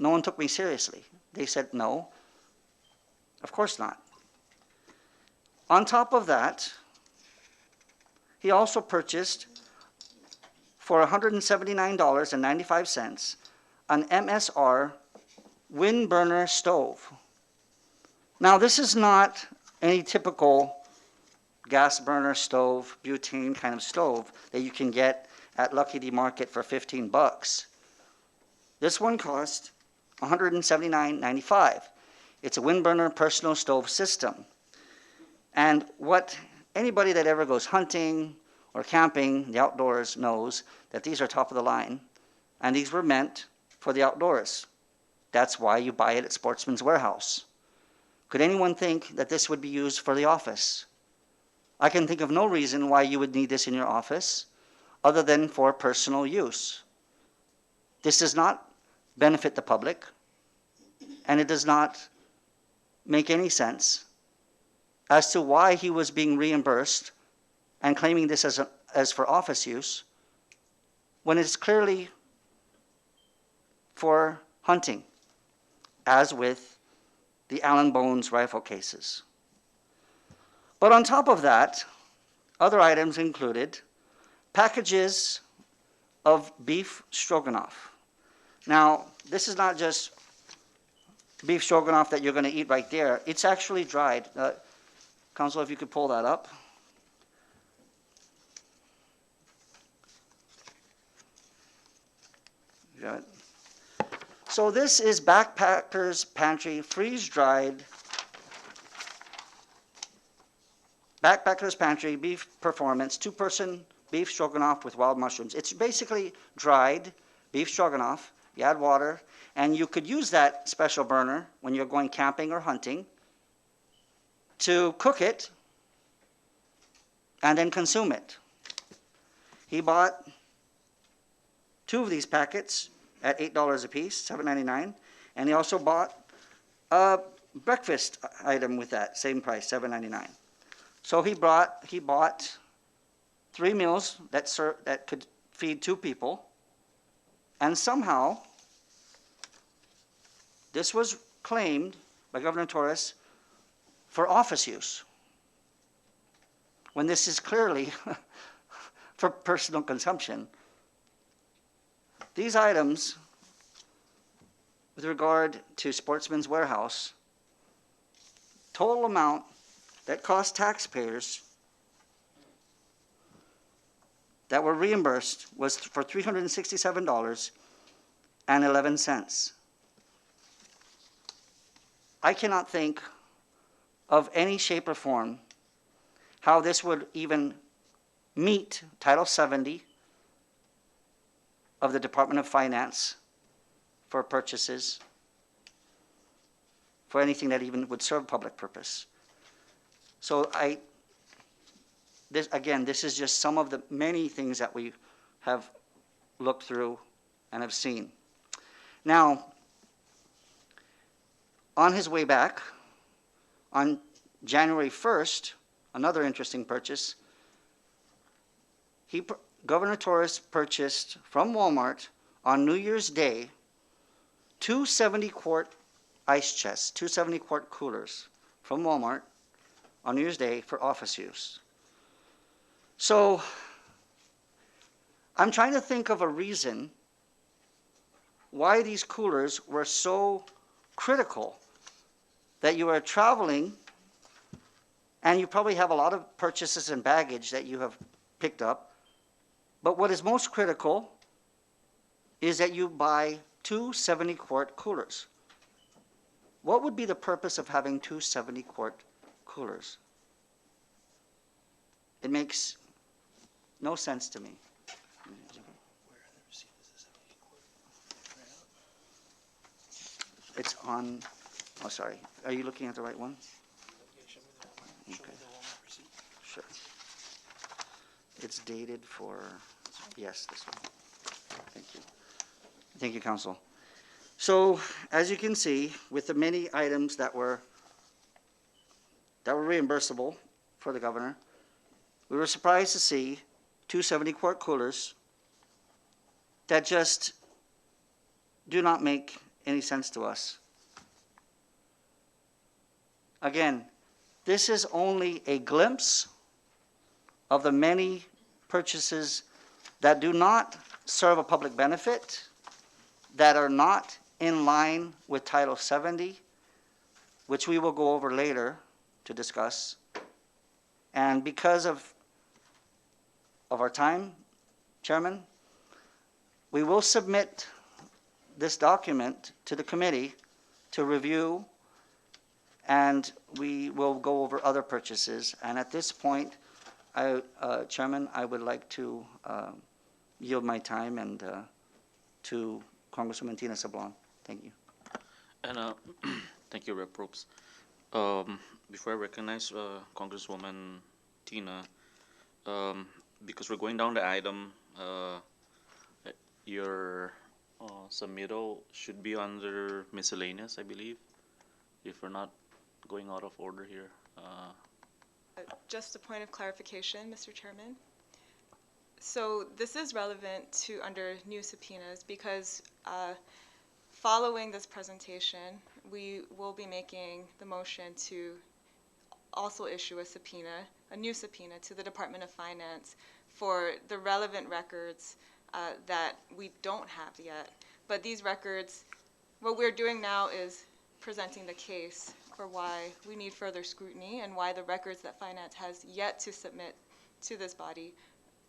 Speaker 8: No one took me seriously. They said, no, of course not. On top of that, he also purchased for $179.95 an MSR wind burner stove. Now, this is not any typical gas burner stove, butane kind of stove that you can get at Lucky D Market for 15 bucks. This one cost $179.95. It's a wind burner personal stove system. And what anybody that ever goes hunting or camping, the outdoors, knows that these are top of the line, and these were meant for the outdoors. That's why you buy it at Sportsman's Warehouse. Could anyone think that this would be used for the office? I can think of no reason why you would need this in your office other than for personal use. This does not benefit the public, and it does not make any sense as to why he was being reimbursed and claiming this as for office use when it's clearly for hunting, as with the Allen Bones rifle cases. But on top of that, other items included packages of beef stroganoff. Now, this is not just beef stroganoff that you're going to eat right there. It's actually dried. Council, if you could pull that up. You got it? So this is Backpackers Pantry freeze-dried Backpackers Pantry beef performance 2-person beef stroganoff with wild mushrooms. It's basically dried beef stroganoff. You add water, and you could use that special burner when you're going camping or hunting to cook it and then consume it. He bought 2 of these packets at $8 a piece, $7.99, and he also bought a breakfast item with that same price, $7.99. So he bought 3 meals that could feed 2 people, and somehow this was claimed by Governor Torres for office use, when this is clearly for personal consumption. These items, with regard to Sportsman's Warehouse, total amount that cost taxpayers that were reimbursed was for $367.11. I cannot think of any shape or form how this would even meet Title 70 of the Department of Finance for purchases, for anything that even would serve public purpose. So this is just some of the many things that we have looked through and have seen. Now, on his way back, on January 1st, another interesting purchase, Governor Torres purchased from Walmart on New Year's Day 2 70-quart ice chests, 2 70-quart coolers from Walmart on New Year's Day for office use. So I'm trying to think of a reason why these coolers were so critical that you are traveling and you probably have a lot of purchases and baggage that you have picked up. But what is most critical is that you buy 2 70-quart coolers. What would be the purpose of having 2 70-quart coolers? It makes no sense to me. It's on, oh, sorry. Are you looking at the right one? Okay. Sure. It's dated for, yes, this one. Thank you. Thank you, Council. So, as you can see, with the many items that were reimbursable for the governor, we were surprised to see 2 70-quart coolers that just do not make any sense to us. Again, this is only a glimpse of the many purchases that do not serve a public benefit, that are not in line with Title 70, which we will go over later to discuss. And because of our time, Chairman, we will submit this document to the committee to review, and we will go over other purchases. And at this point, Chairman, I would like to yield my time and to Congresswoman Tina Sablon. Thank you.
Speaker 1: And thank you, Rep. Probst. Before I recognize Congresswoman Tina, because we're going down the item, your submittal should be under miscellaneous, I believe, if we're not going out of order here.
Speaker 3: Just a point of clarification, Mr. Chairman. So this is relevant to under new subpoenas because following this presentation, we will be making the motion to also issue a subpoena, a new subpoena to the Department of Finance for the relevant records that we don't have yet. But these records, what we're doing now is presenting the case for why we need further scrutiny and why the records that Finance has yet to submit to this body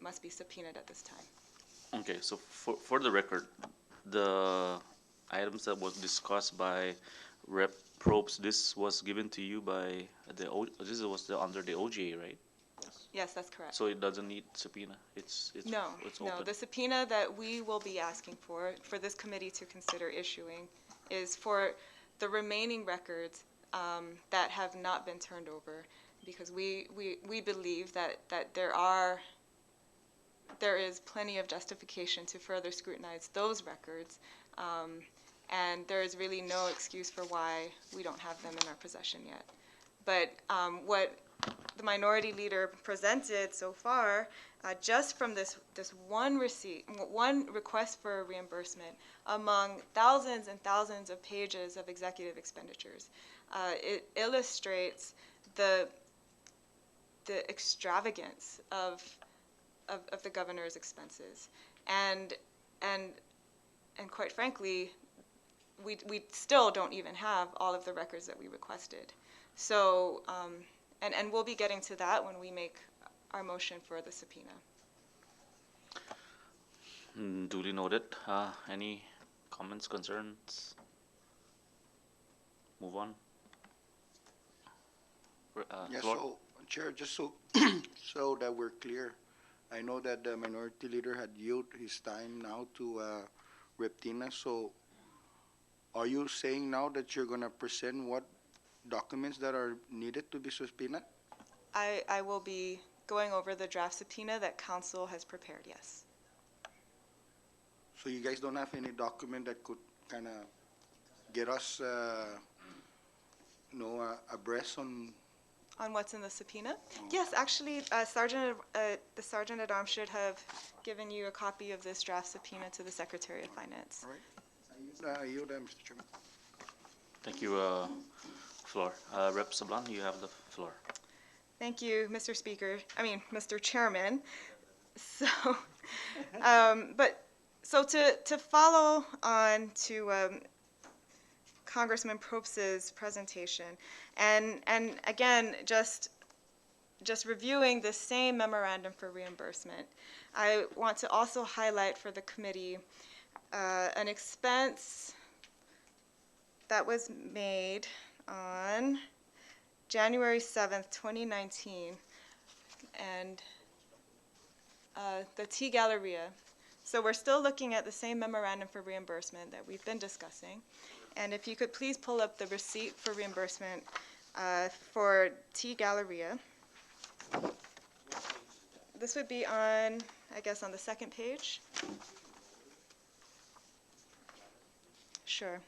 Speaker 3: must be subpoenaed at this time.
Speaker 1: Okay, so for the record, the items that was discussed by Rep. Probst, this was given to you by this was under the OGA, right?
Speaker 3: Yes, that's correct.
Speaker 1: So it doesn't need subpoena. It's
Speaker 3: No,
Speaker 1: open.
Speaker 3: the subpoena that we will be asking for this committee to consider issuing is for the remaining records that have not been turned over, because we believe that there is plenty of justification to further scrutinize those records, and there is really no excuse for why we don't have them in our possession yet. But what the minority leader presented so far, just from this one receipt, one request for reimbursement among thousands and thousands of pages of executive expenditures, it illustrates the extravagance of the governor's expenses, and quite frankly, we still don't even have all of the records that we requested. So, and we'll be getting to that when we make our motion for the subpoena.
Speaker 1: Duly noted. Any comments, concerns? Move on.
Speaker 4: Yes,
Speaker 1: Floor?
Speaker 4: so, Chair, just so, so that we're clear, I know that the minority leader had yielded his time now to Rep. Tina, so are you saying now that you're going to present what documents that are needed to be subpoenaed?
Speaker 3: I will be going over the draft subpoena that council has prepared, yes.
Speaker 4: So you guys don't have any document that could kind of get us, abreast on?
Speaker 3: On what's in the subpoena? Yes, actually, the Sergeant at Arms should have given you a copy of this draft subpoena to the Secretary of Finance.
Speaker 4: All right. I yield that, Mr. Chairman.
Speaker 1: Thank you, Floor. Rep. Sablon, you have the floor.
Speaker 3: Thank you, Mr. Chairman. So, to follow on to Congressman Probst's presentation, and again, just reviewing the same memorandum for reimbursement, I want to also highlight for the committee an expense that was made on January 7th, 2019, and the T Galleria. So we're still looking at the same memorandum for reimbursement that we've been discussing. And if you could please pull up the receipt for reimbursement for T Galleria. This would be on, I guess, on the second page. Sure.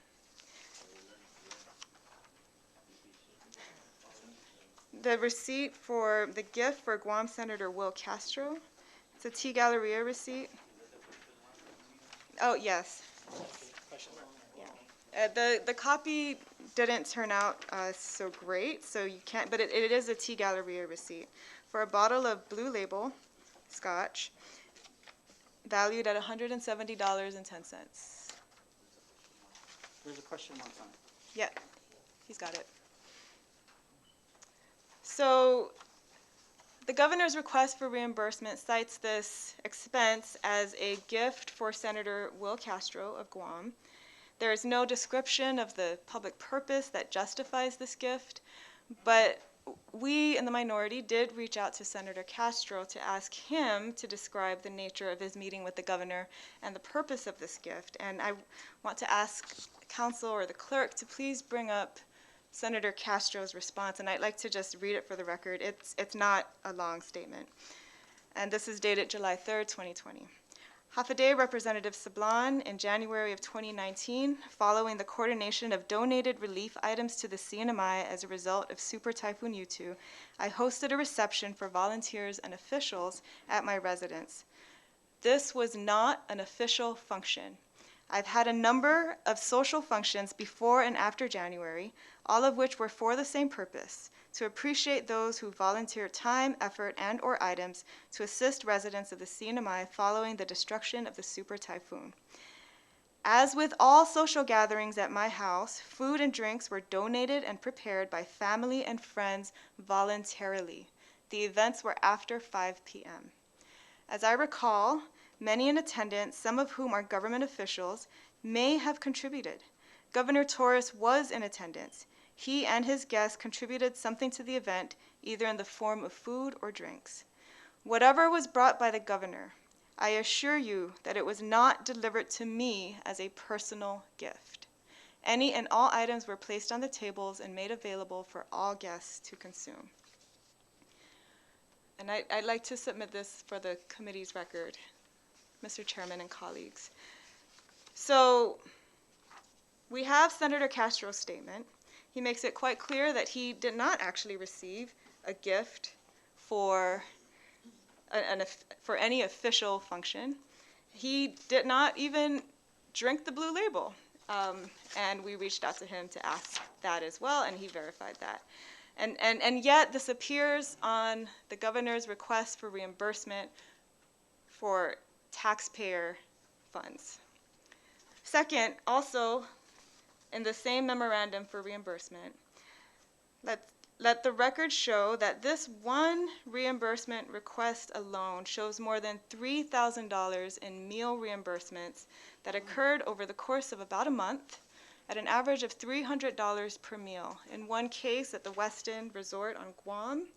Speaker 3: The receipt for the gift for Guam Senator Will Castro. It's a T Galleria receipt. Oh, yes. Yeah. The copy didn't turn out so great, so you can't, but it is a T Galleria receipt for a bottle of Blue Label Scotch valued at $170.10.
Speaker 8: There's a question mark on it.
Speaker 3: Yeah, he's got it. So the governor's request for reimbursement cites this expense as a gift for Senator Will Castro of Guam. There is no description of the public purpose that justifies this gift, but we in the minority did reach out to Senator Castro to ask him to describe the nature of his meeting with the governor and the purpose of this gift. And I want to ask counsel or the clerk to please bring up Senator Castro's response, and I'd like to just read it for the record. It's not a long statement. And this is dated July 3rd, 2020. Hafaday Representative Sablan, in January of 2019, following the coordination of donated relief items to the CNMI as a result of Super Typhoon Yutu, I hosted a reception for volunteers and officials at my residence. This was not an official function. I've had a number of social functions before and after January, all of which were for the same purpose, to appreciate those who volunteer time, effort, and/or items to assist residents of the CNMI following the destruction of the Super Typhoon. As with all social gatherings at my house, food and drinks were donated and prepared by family and friends voluntarily. The events were after 5 p.m. As I recall, many in attendance, some of whom are government officials, may have contributed. Governor Torres was in attendance. He and his guests contributed something to the event, either in the form of food or drinks. Whatever was brought by the governor, I assure you that it was not delivered to me as a personal gift. Any and all items were placed on the tables and made available for all guests to consume. And I'd like to submit this for the committee's record, Mr. Chairman and colleagues. So we have Senator Castro's statement. He makes it quite clear that he did not actually receive a gift for any official function. He did not even drink the blue label. And we reached out to him to ask that as well, and he verified that. And yet this appears on the governor's request for reimbursement for taxpayer funds. Second, also in the same memorandum for reimbursement, let the record show that this one reimbursement request alone shows more than $3,000 in meal reimbursements that occurred over the course of about a month at an average of $300 per meal. In one case at the Westin Resort on Guam,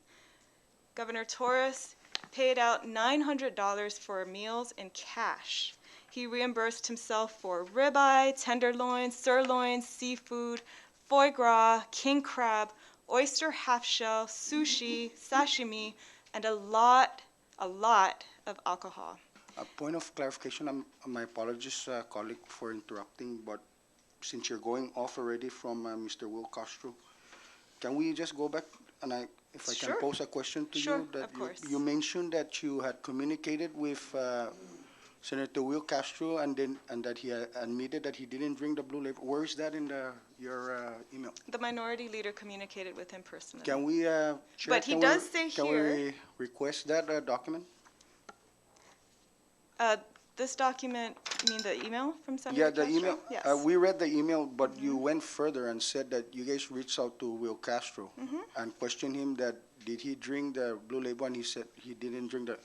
Speaker 3: Governor Torres paid out $900 for meals in cash. He reimbursed himself for ribeye, tenderloin, sirloin, seafood, foie gras, king crab, oyster half shell, sushi, sashimi, and a lot of alcohol.
Speaker 4: A point of clarification, my apologies, colleague, for interrupting, but since you're going off already from Mr. Will Castro, can we just go back and if I can pose a question to you? That you mentioned that you had communicated with Senator Will Castro and that he admitted that he didn't drink the blue label. Where is that in your email?
Speaker 3: The minority leader communicated with him personally.
Speaker 4: Can we
Speaker 3: But he does say
Speaker 4: here. Can we request that document?
Speaker 3: This document, you mean the email from Senator
Speaker 4: Yeah, the
Speaker 3: Castro?
Speaker 4: email.
Speaker 3: Yes.
Speaker 4: We read the email, but you went further and said that you guys reached out to Will Castro and questioned him that did he drink the blue label, and he said he didn't drink the.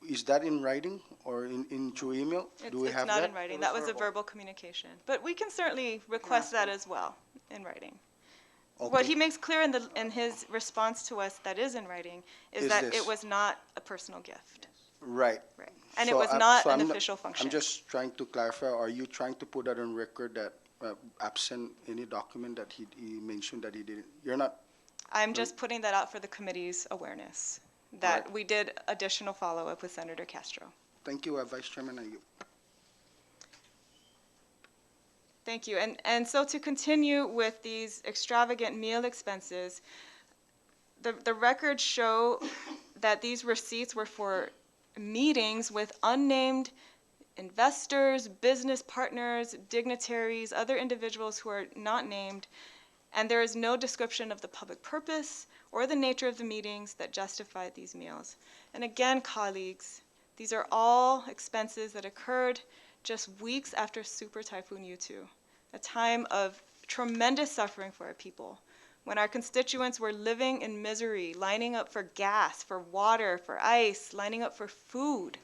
Speaker 4: Is that in writing or in through email? Do we have that?
Speaker 3: It's not in writing. That was a verbal communication. But we can certainly request that as well in writing.
Speaker 4: Okay.
Speaker 3: What he makes clear in his response to us that is in writing is that it was not a personal gift.
Speaker 4: Right.
Speaker 3: Right. And it was not an official function.
Speaker 4: I'm just trying to clarify, are you trying to put that on record that absent any document that he mentioned that he didn't? You're not?
Speaker 3: I'm just putting that out for the committee's awareness, that we did additional follow-up with Senator Castro.
Speaker 4: Thank you, Vice Chairman.
Speaker 3: Thank you. And so to continue with these extravagant meal expenses, the records show that these receipts were for meetings with unnamed investors, business partners, dignitaries, other individuals who are not named, and there is no description of the public purpose or the nature of the meetings that justified these meals. And again, colleagues, These are all expenses that occurred just weeks after Super Typhoon Yutu, a time of tremendous suffering for our people, when our constituents were living in misery, lining up for gas, for water, for ice, lining up for food.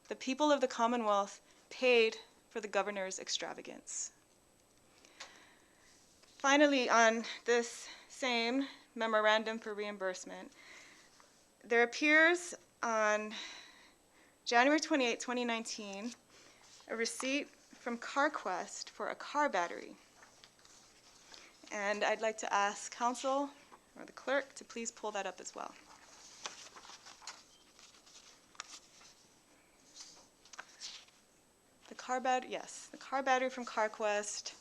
Speaker 3: The people of the Commonwealth paid for the governor's extravagance. Finally, on this same memorandum for reimbursement, there appears on January 28, 2019, a receipt from CarQuest for a car battery. And I'd like to ask council or the clerk to please pull that up as well. The car battery, yes, the car battery from CarQuest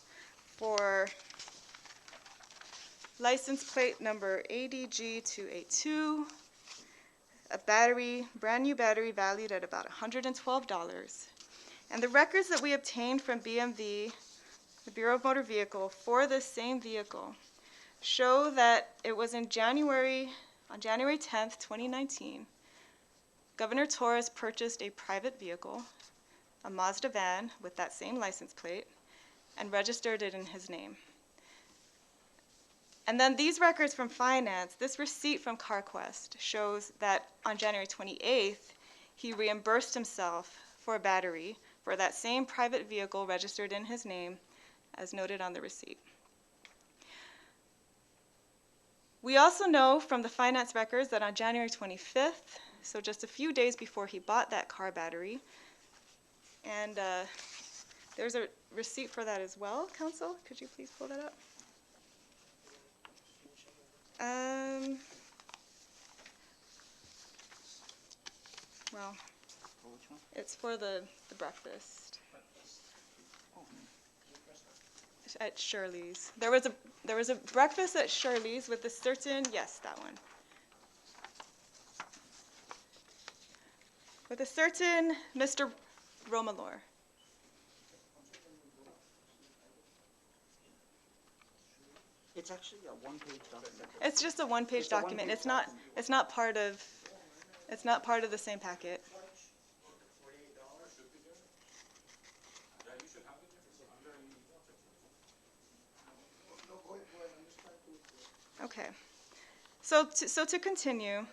Speaker 3: for license plate number ADG282, a battery, brand new battery valued at about $112. And the records that we obtained from BMV, the Bureau of Motor Vehicle, for this same vehicle show that it was on January 10th, 2019, Governor Torres purchased a private vehicle, a Mazda van with that same license plate, and registered it in his name. And then these records from finance, this receipt from CarQuest shows that on January 28th, he reimbursed himself for a battery for that same private vehicle registered in his name, as noted on the receipt. We also know from the finance records that on January 25th, so just a few days before he bought that car battery, and there's a receipt for that as well, Council. Could you please pull that up? Well, it's for the breakfast at Shirley's. There was a breakfast at Shirley's with a certain, yes, that one. With a certain Mr. Romalor.
Speaker 8: It's actually a one-page document.
Speaker 3: It's just a one-page
Speaker 8: It's a
Speaker 3: document.
Speaker 8: one-page
Speaker 3: It's not.
Speaker 8: document.
Speaker 3: It's not part of. It's not part of the same packet. Okay. So to continue,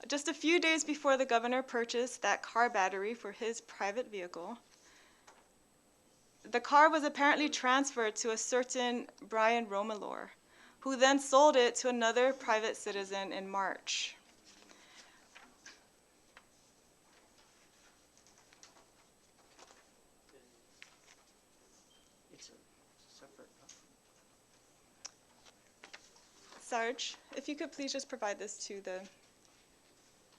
Speaker 3: just a few days before the governor purchased that car battery for his private vehicle, the car was apparently transferred to a certain Brian Romalor, who then sold it to another private citizen in March.
Speaker 8: It's a separate document.
Speaker 3: Sarge, if you could please just provide this to the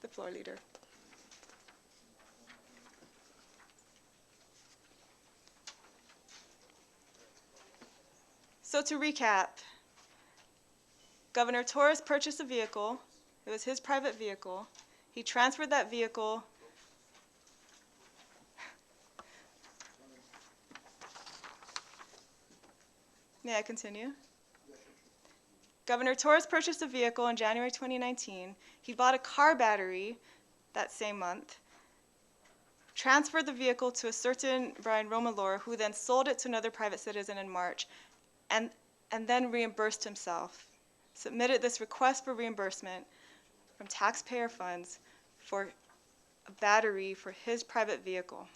Speaker 3: floor leader. So to recap, Governor Torres purchased a vehicle. It was his private vehicle. He transferred that vehicle. May I continue? Governor Torres purchased a vehicle in January 2019. He bought a car battery that same month, transferred the vehicle to a certain Brian Romalor, who then sold it to another private citizen in March, and then reimbursed himself, submitted this request for reimbursement from taxpayer funds for a battery for his private vehicle.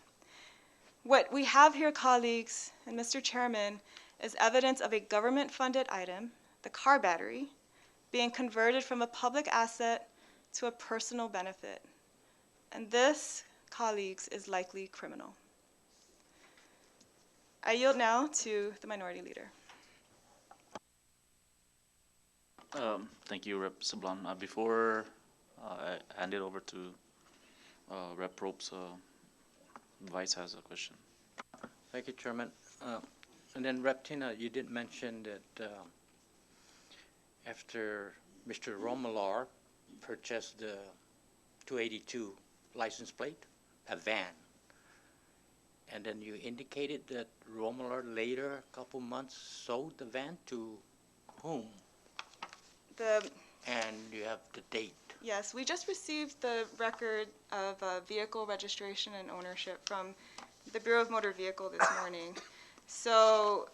Speaker 3: What we have here, colleagues and Mr. Chairman, is evidence of a government-funded item, the car battery, being converted from a public asset to a personal benefit. And this, colleagues, is likely criminal. I yield now to the minority leader.
Speaker 1: Thank you, Rep. Sablan. Before I hand it over to Rep. Ropes, Vice has a question.
Speaker 7: Thank you, Chairman. And then Rep. Tina, you did mention that after Mr. Romalor purchased the 282 license plate, a van, and then you indicated that Romalor later, a couple months, sold the van to whom? And you have the date.
Speaker 3: Yes, we just received the record of vehicle registration and ownership from the Bureau of Motor Vehicle this morning. So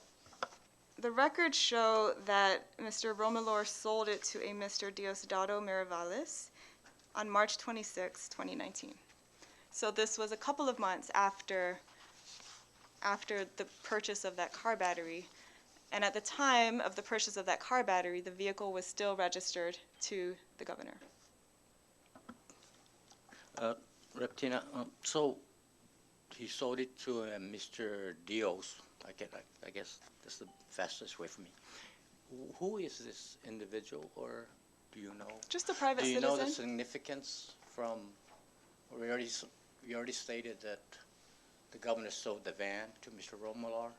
Speaker 3: the records show that Mr. Romelor sold it to a Mr. Diosdado Miravalis on March 26, 2019. So this was a couple of months after the purchase of that car battery. And at the time of the purchase of that car battery, the vehicle was still registered to the governor.
Speaker 7: Rep. Tina, so he sold it to Mr. Dios. I guess that's the fastest way for me. Who is this individual, or do you know?
Speaker 3: Just a private
Speaker 7: Do you
Speaker 3: citizen.
Speaker 7: know the significance from? We already stated that the governor sold the van to Mr. Romelar.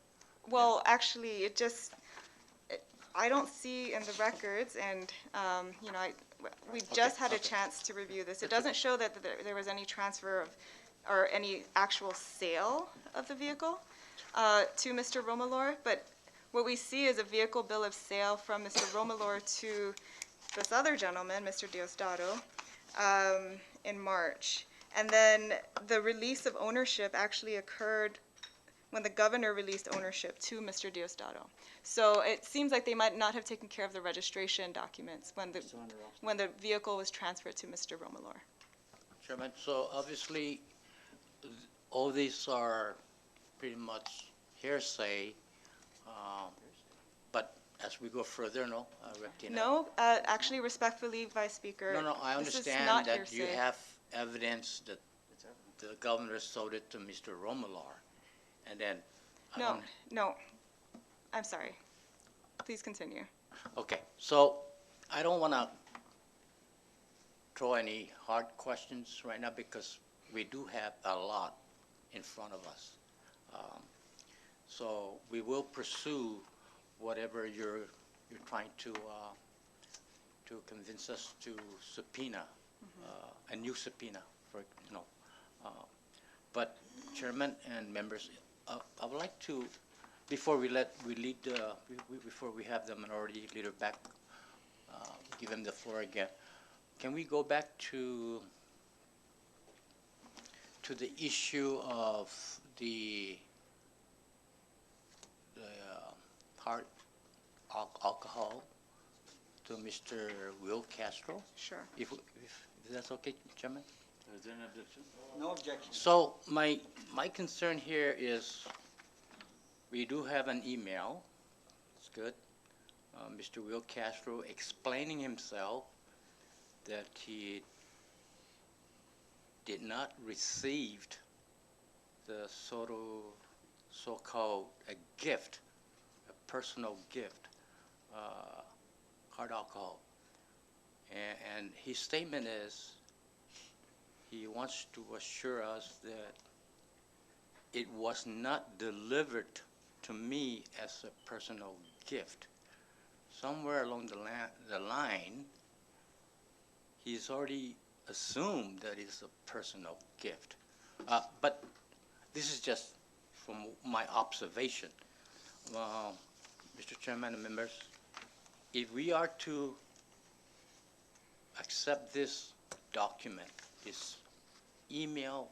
Speaker 3: Well, actually, I don't see in the records, and, you know, we just had a
Speaker 7: okay.
Speaker 3: chance to review this. It doesn't show that there was any transfer of, or any actual sale of the vehicle to Mr. Romelor, but what we see is a vehicle bill of sale from Mr. Romelor to this other gentleman, Mr. Diosdado, in March. And then the release of ownership actually occurred when the governor released ownership to Mr. Diosdado. So it seems like they might not have taken care of the registration documents when the vehicle was transferred to Mr. Romelor.
Speaker 7: Chairman, so obviously, all these are pretty much hearsay, but as we go further, no, Rep. Tina?
Speaker 3: No, actually, respectfully, Vice Speaker.
Speaker 7: No, I
Speaker 3: this is
Speaker 7: understand
Speaker 3: not
Speaker 7: that you
Speaker 3: hearsay.
Speaker 7: have evidence that the governor sold it to Mr. Romelar, and then.
Speaker 3: No, I'm sorry. Please continue.
Speaker 7: Okay, so I don't want to throw any hard questions right now because we do have a lot in front of us. So we will pursue whatever you're trying to convince us to subpoena, a new subpoena for, you know. But Chairman and members, I would like to, before we before we have the minority leader back, give him the floor again. Can we go back to the issue of the hard alcohol to Mr. Will Castro?
Speaker 3: Sure.
Speaker 7: If that's okay, Chairman?
Speaker 1: Is there an objection?
Speaker 8: No objection.
Speaker 7: So my concern here is we do have an email. It's good. Mr. Will Castro explaining himself that he did not receive the so-called a gift, a personal gift, hard alcohol. And his statement is he wants to assure us that it was not delivered to me as a personal gift. Somewhere along the line, he's already assumed that it's a personal gift. But this is just from my observation. Mr. Chairman and members, if we are to accept this document, this email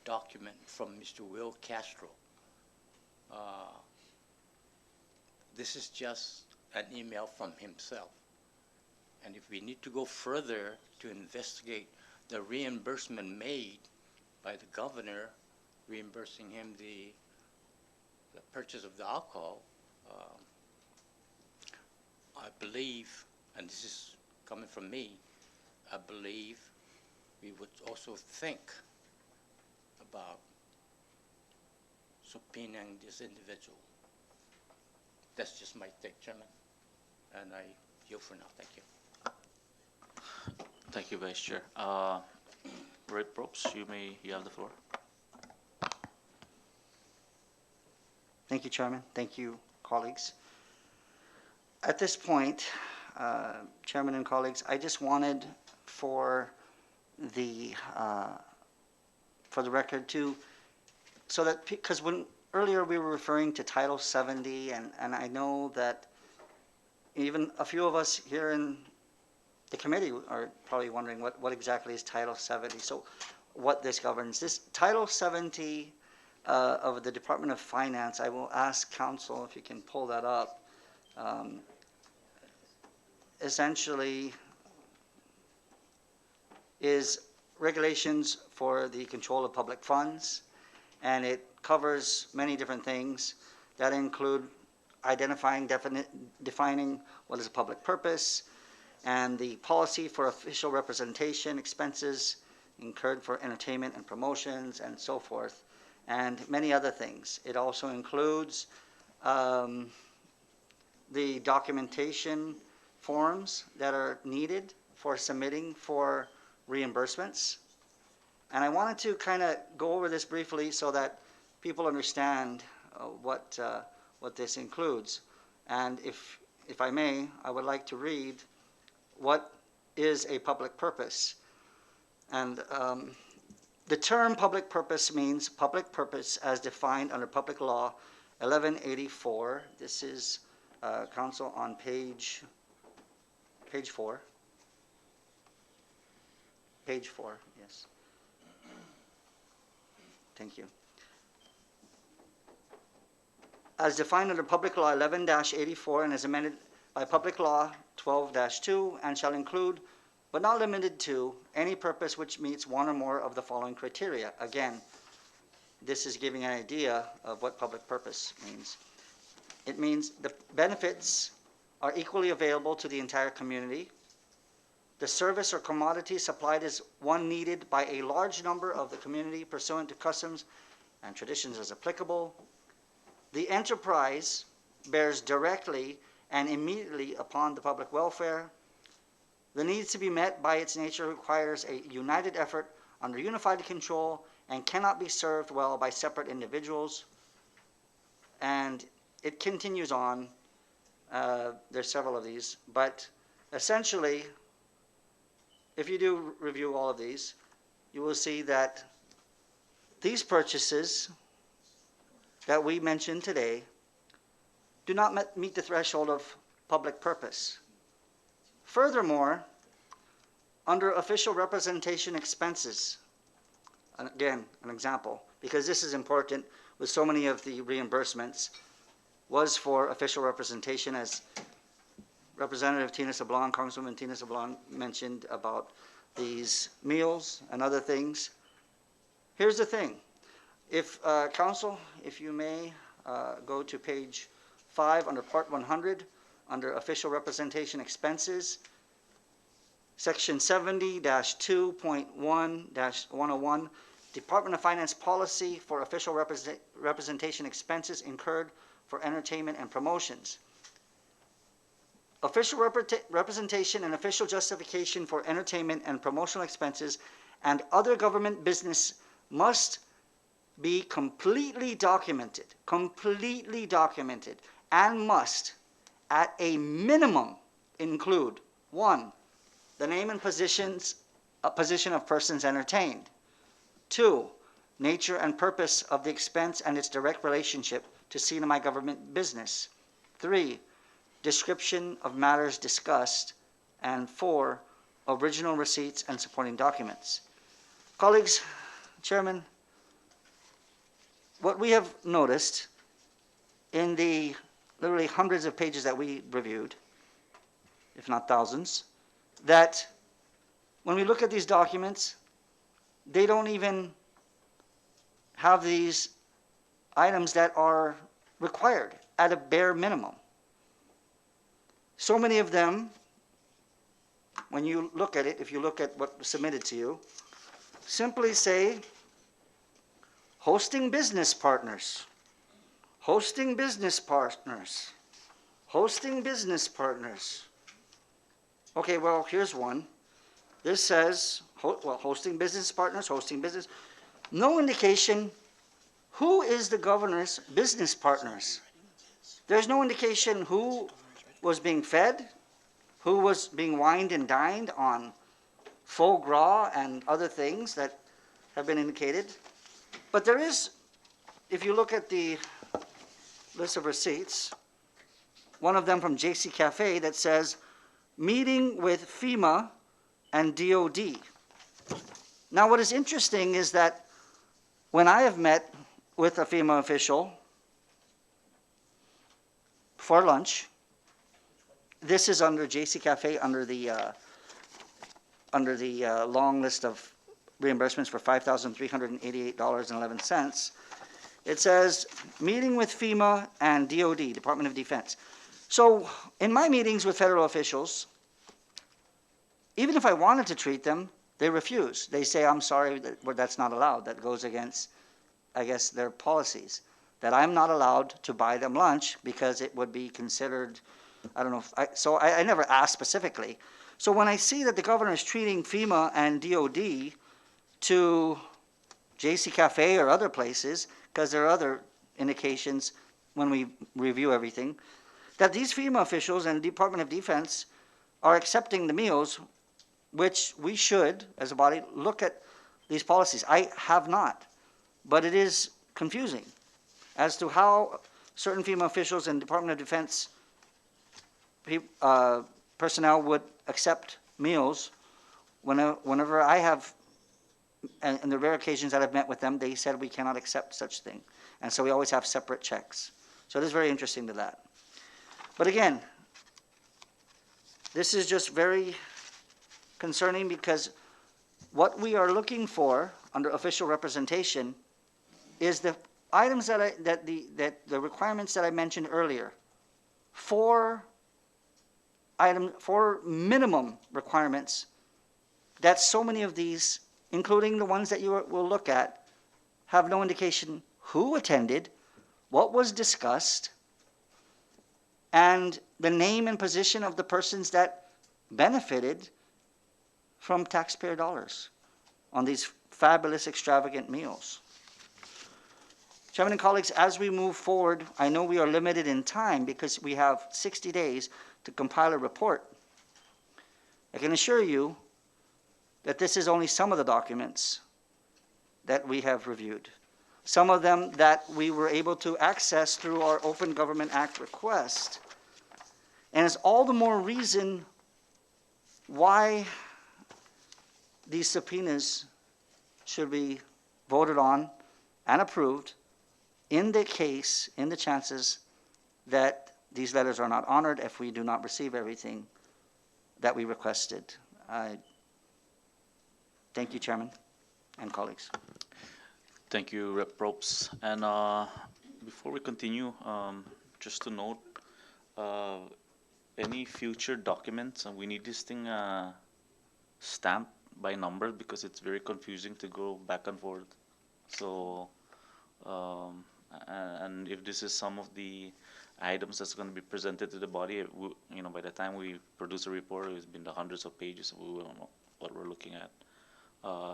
Speaker 7: document from Mr. Will Castro, this is just an email from himself. And if we need to go further to investigate the reimbursement made by the governor, reimbursing him the purchase of the alcohol, I believe, and this is coming from me, I believe we would also think about subpoenaing this individual. That's just my take, Chairman, and I yield for now. Thank you.
Speaker 1: Thank you, Vice Chair. Rep. Probst, you have the floor.
Speaker 8: Thank you, Chairman. Thank you, colleagues. At this point, Chairman and colleagues, I just wanted for the record to, so that, because when earlier we were referring to Title 70, and I know that even a few of us here the committee are probably wondering what exactly is Title 70. So what this governs. This Title 70 of the Department of Finance, I will ask council if you can pull that up. Essentially is regulations for the control of public funds, and it covers many different things that include identifying, defining what is a public purpose, and the policy for official representation expenses incurred for entertainment and promotions and so forth, and many other things. It also includes the documentation forms that are needed for submitting for reimbursements. And I wanted to kind of go over this briefly so that people understand what this includes. And if I may, I would like to read what is a public purpose. And the term public purpose means public purpose as defined under Public Law 1184. This is council on page 4. Page 4, yes. Thank you. As defined under Public Law 11-84 and as amended by Public Law 12-2, and shall include, but not limited to, any purpose which meets one or more of the following criteria. Again, this is giving an idea of what public purpose means. It means the benefits are equally available to the entire community. The service or commodity supplied is one needed by a large number of the community pursuant to customs and traditions as applicable. The enterprise bears directly and immediately upon the public welfare. The needs to be met by its nature requires a united effort under unified control and cannot be served well by separate individuals. And it continues on. There's several of these, but essentially, if you do review all of these, you will see that these purchases that we mentioned today do not meet the threshold of public purpose. Furthermore, under official representation expenses, and again, an example, because this is important with so many of the reimbursements, was for official representation, as Representative Tina Sablon, Congresswoman Tina Sablon mentioned about these meals and other things. Here's the thing. If council, if you may go to page 5 under Part 100, under official representation expenses, Section 70-2.1-101, Department of Finance policy for official representation expenses incurred for entertainment and promotions. Official representation and official justification for entertainment and promotional expenses and other government business must be completely documented, and must, at a minimum, include 1, the name and position of persons entertained. 2, nature and purpose of the expense and its direct relationship to CNMI government business. 3, description of matters discussed. And 4, original receipts and supporting documents. Colleagues, Chairman, what we have noticed in the literally hundreds of pages that we reviewed, if not thousands, that when we look at these documents, they don't even have these items that are required at a bare minimum. So many of them, when you look at it, if you look at what was submitted to you, simply say, hosting business partners, hosting business partners, hosting business partners. Okay, well, here's one. This says, hosting business partners, hosting business. No indication who is the governor's business partners. There's no indication who was being fed, who was being wined and dined on foie gras and other things that have been indicated. But there is, if you look at the list of receipts, one of them from JC Cafe that says meeting with FEMA and DOD. Now, what is interesting is that when I have met with a FEMA official for lunch, this is under JC Cafe, under the long list of reimbursements for $5,388.11. It says, meeting with FEMA and DOD, Department of Defense. So in my meetings with federal officials, even if I wanted to treat them, they refuse. They say, I'm sorry, that's not allowed. That goes against, I guess, their policies. That I'm not allowed to buy them lunch because it would be considered, I don't know, so I never asked specifically. So when I see that the governor is treating FEMA and DOD to JC Cafe or other places, because there are other indications when we review everything, that these FEMA officials and Department of Defense are accepting the meals, which we should, as a body, look at these policies. I have not, but it is confusing as to how certain FEMA officials and Department of Defense personnel would accept meals. Whenever I have, and the rare occasions that I've met with them, they said we cannot accept such thing. And so we always have separate checks. So it is very interesting to that. But again, this is just very concerning because what we are looking for under official representation is the items that the requirements that I mentioned earlier. Four minimum requirements that so many of these, including the ones that you will look at, have no indication who attended, what was discussed, and the name and position of the persons that benefited from taxpayer dollars on these fabulous, extravagant meals. Chairman and colleagues, as we move forward, I know we are limited in time because we have 60 days to compile a report. I can assure you that this is only some of the documents that we have reviewed. Some of them that we were able to access through our Open Government Act request. And it's all the more reason why these subpoenas should be voted on and approved in the case, in the chances that these letters are not honored if we do not receive everything that we requested. Thank you, Chairman and colleagues.
Speaker 1: Thank you, Rep. Probst. And before we continue, just to note, any future documents, and we need this thing stamped by number because it's very confusing to go back and forth. So, and if this is some of the items that's going to be presented to the body, by the time we produce a report, it's been the hundreds of pages. We will know what we're looking at.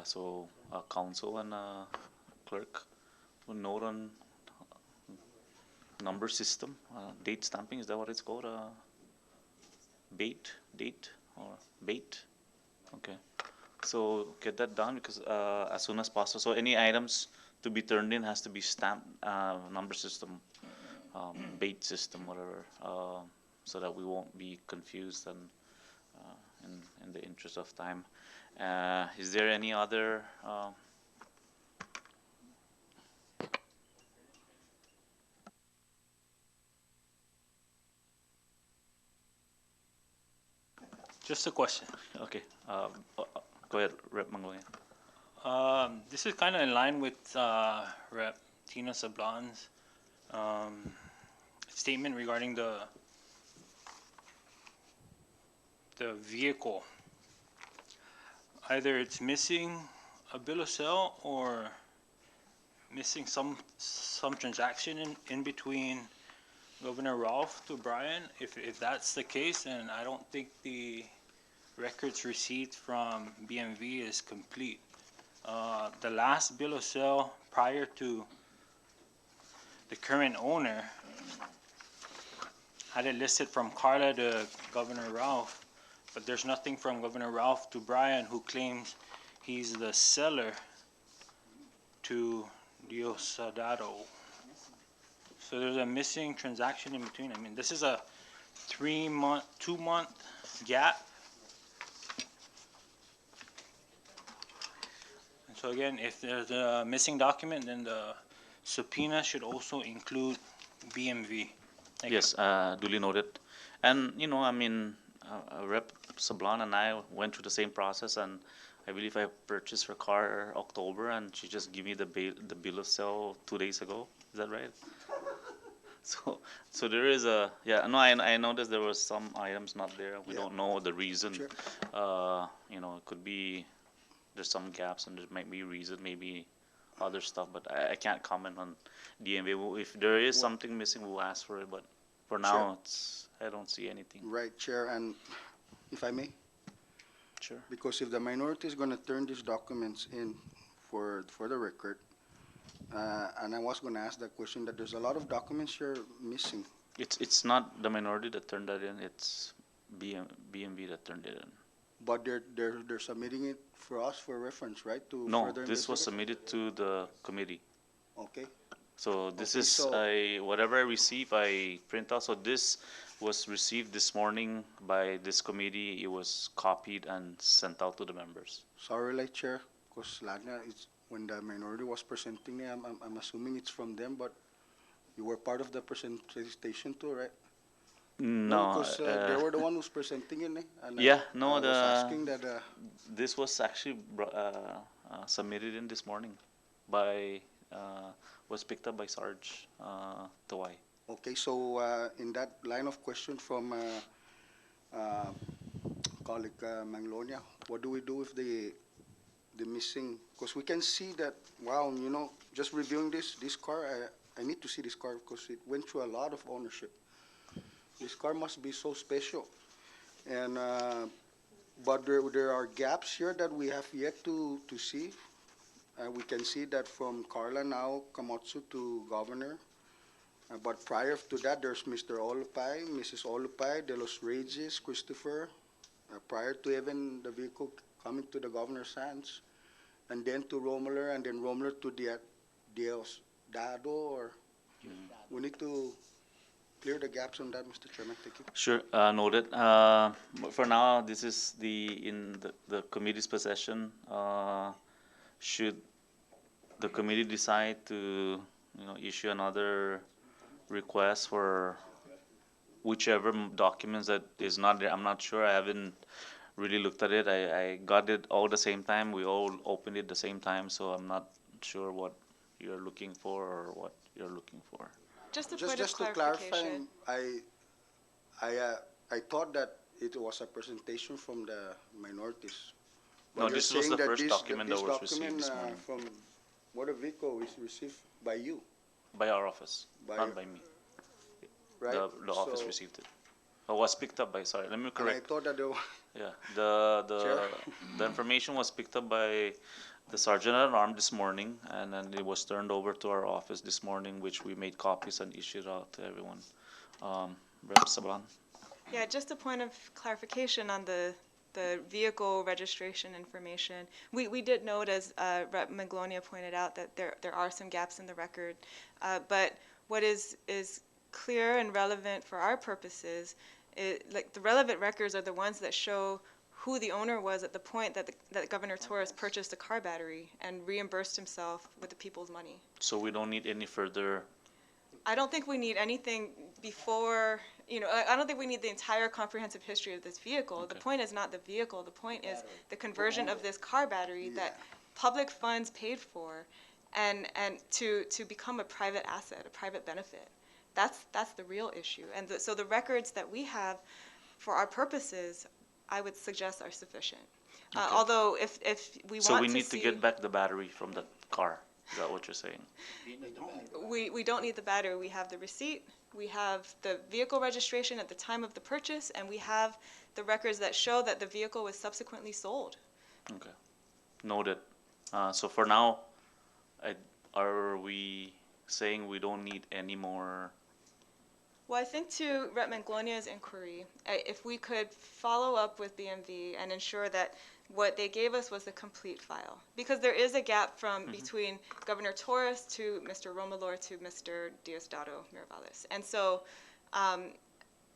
Speaker 1: So, council and clerk will note on number system, date stamping. Is that what it's called? Date or bait? Okay. So get that done because as soon as possible. So any items to be turned in has to be stamped, number system, bait system, whatever, so that we won't be confused and in the interest of time. Is there any other?
Speaker 10: Just a question.
Speaker 1: Okay. Go ahead, Rep. Mangolian.
Speaker 10: This is kind of in line with Rep. Tina Sablan's statement regarding the vehicle. Either it's missing a bill of sale or missing some transaction in between Governor Ralph to Brian. If that's the case, then I don't think the records receipt from BMV is complete. The last bill of sale prior to the current owner had it listed from Carla to Governor Ralph, but there's nothing from Governor Ralph to Brian, who claims he's the seller to Diosdado. So there's a missing transaction in between. I mean, this is a 2 month gap. And so again, if there's a missing document, then the subpoena should also include BMV. Thank you.
Speaker 1: Yes, duly noted. And, you know, I mean, Rep. Sablan and I went through the same process, and I believe I purchased her car October, and she just gave me the bill of sale 2 days ago. Is that right? So there is a, yeah, no, I noticed there was some items not there. We don't know the reason.
Speaker 4: Sure.
Speaker 1: You know, it could be, there's some gaps, and there might be reason, maybe other stuff, but I can't comment on DMV. If there is something missing, we'll ask for it, but for now, I don't see anything.
Speaker 4: Right, Chair, and if I may,
Speaker 1: Sure.
Speaker 4: because if the minority is going to turn these documents in for the record, and I was going to ask that question, that there's a lot of documents you're missing.
Speaker 1: It's not the minority that turned that in, it's BMV that turned it in.
Speaker 4: But they're submitting it for us for reference, right? To
Speaker 1: No,
Speaker 4: further
Speaker 1: this was
Speaker 4: investigate?
Speaker 1: submitted to the committee.
Speaker 4: Okay.
Speaker 1: So this
Speaker 4: Okay,
Speaker 1: is,
Speaker 4: so-
Speaker 1: whatever I receive, I print out. So this was received this morning by this committee. It was copied and sent out to the members.
Speaker 4: Sorry, like Chair, because Lagna, it's when the minority was presenting it, I'm assuming it's from them, but you were part of the presentation too, right?
Speaker 1: No,
Speaker 4: Because they were the one who's presenting it, eh? And
Speaker 1: yeah, no,
Speaker 4: I was asking that,
Speaker 1: this was actually submitted in this morning by, was picked up by Sarge Tawai.
Speaker 4: okay, so in that line of question from colleague Manglonia, what do we do with the missing? Because we can see that, wow, you know, just reviewing this car, I need to see this car because it went through a lot of ownership. This car must be so special. And, but there are gaps here that we have yet to see. We can see that from Carla now, Kamotsu to Governor. But prior to that, there's Mr. Olupay, Mrs. Olupay, De Los Reyes, Christopher, prior to even the vehicle coming to the governor's hands, and then to Romuler, and then Romuler to Diosdado, or we need to clear the gaps on that, Mr. Chairman. Thank you.
Speaker 1: Sure, noted. For now, this is in the committee's possession. Should the committee decide to, you know, issue another request for whichever documents that is not there, I'm not sure. I haven't really looked at it. I got it all the same time. We all opened it the same time, so I'm not sure what you're looking for or what you're looking for.
Speaker 3: Just a point of
Speaker 4: Just to clarify,
Speaker 3: clarification.
Speaker 4: I thought that it was a presentation from the minorities.
Speaker 1: No,
Speaker 4: But you're
Speaker 1: this was
Speaker 4: saying
Speaker 1: the
Speaker 4: that
Speaker 1: first
Speaker 4: this-
Speaker 1: document that
Speaker 4: this
Speaker 1: was received
Speaker 4: document,
Speaker 1: this morning
Speaker 4: From motor vehicle is received by you,
Speaker 1: by our office,
Speaker 4: by
Speaker 1: not
Speaker 4: your-
Speaker 1: by me.
Speaker 4: right?
Speaker 1: The office
Speaker 4: So-
Speaker 1: received it. It was picked up by, sorry, let me
Speaker 4: And I
Speaker 1: correct.
Speaker 4: thought that there was,
Speaker 1: Yeah,
Speaker 4: Chair?
Speaker 1: the information was picked up by the sergeant at arms this morning, and then it was turned over to our office this morning, which we made copies and issued out to everyone. Rep. Sablan?
Speaker 3: Yeah, just a point of clarification on the vehicle registration information. We did note, as Rep. Maglonia pointed out, that there are some gaps in the record. But what is clear and relevant for our purposes, like the relevant records are the ones that show who the owner was at the point that Governor Torres purchased a car battery and reimbursed himself with the people's money.
Speaker 1: So we don't need any further,
Speaker 3: I don't think we need anything before, I don't think we need the entire comprehensive history of this vehicle. The
Speaker 1: Okay.
Speaker 3: point is not the vehicle. The point is the conversion of this car battery that public funds paid for and to become a private asset, a private benefit. That's the real issue. And so the records that we have for our purposes, I would suggest are sufficient.
Speaker 1: Okay.
Speaker 3: Although if we want to see.
Speaker 1: so we need to get back the battery from the car. Is that what you're saying?
Speaker 3: We don't need the battery. We have the receipt, we have the vehicle registration at the time of the purchase, and we have the records that show that the vehicle was subsequently sold.
Speaker 1: Okay, noted. So for now, are we saying we don't need any more?
Speaker 3: Well, I think to Rep. Manglonia's inquiry, if we could follow up with BMV and ensure that what they gave us was the complete file. Because there is a gap from between Governor Torres to Mr. Romalor to Mr. Diosdado Mirabales. And so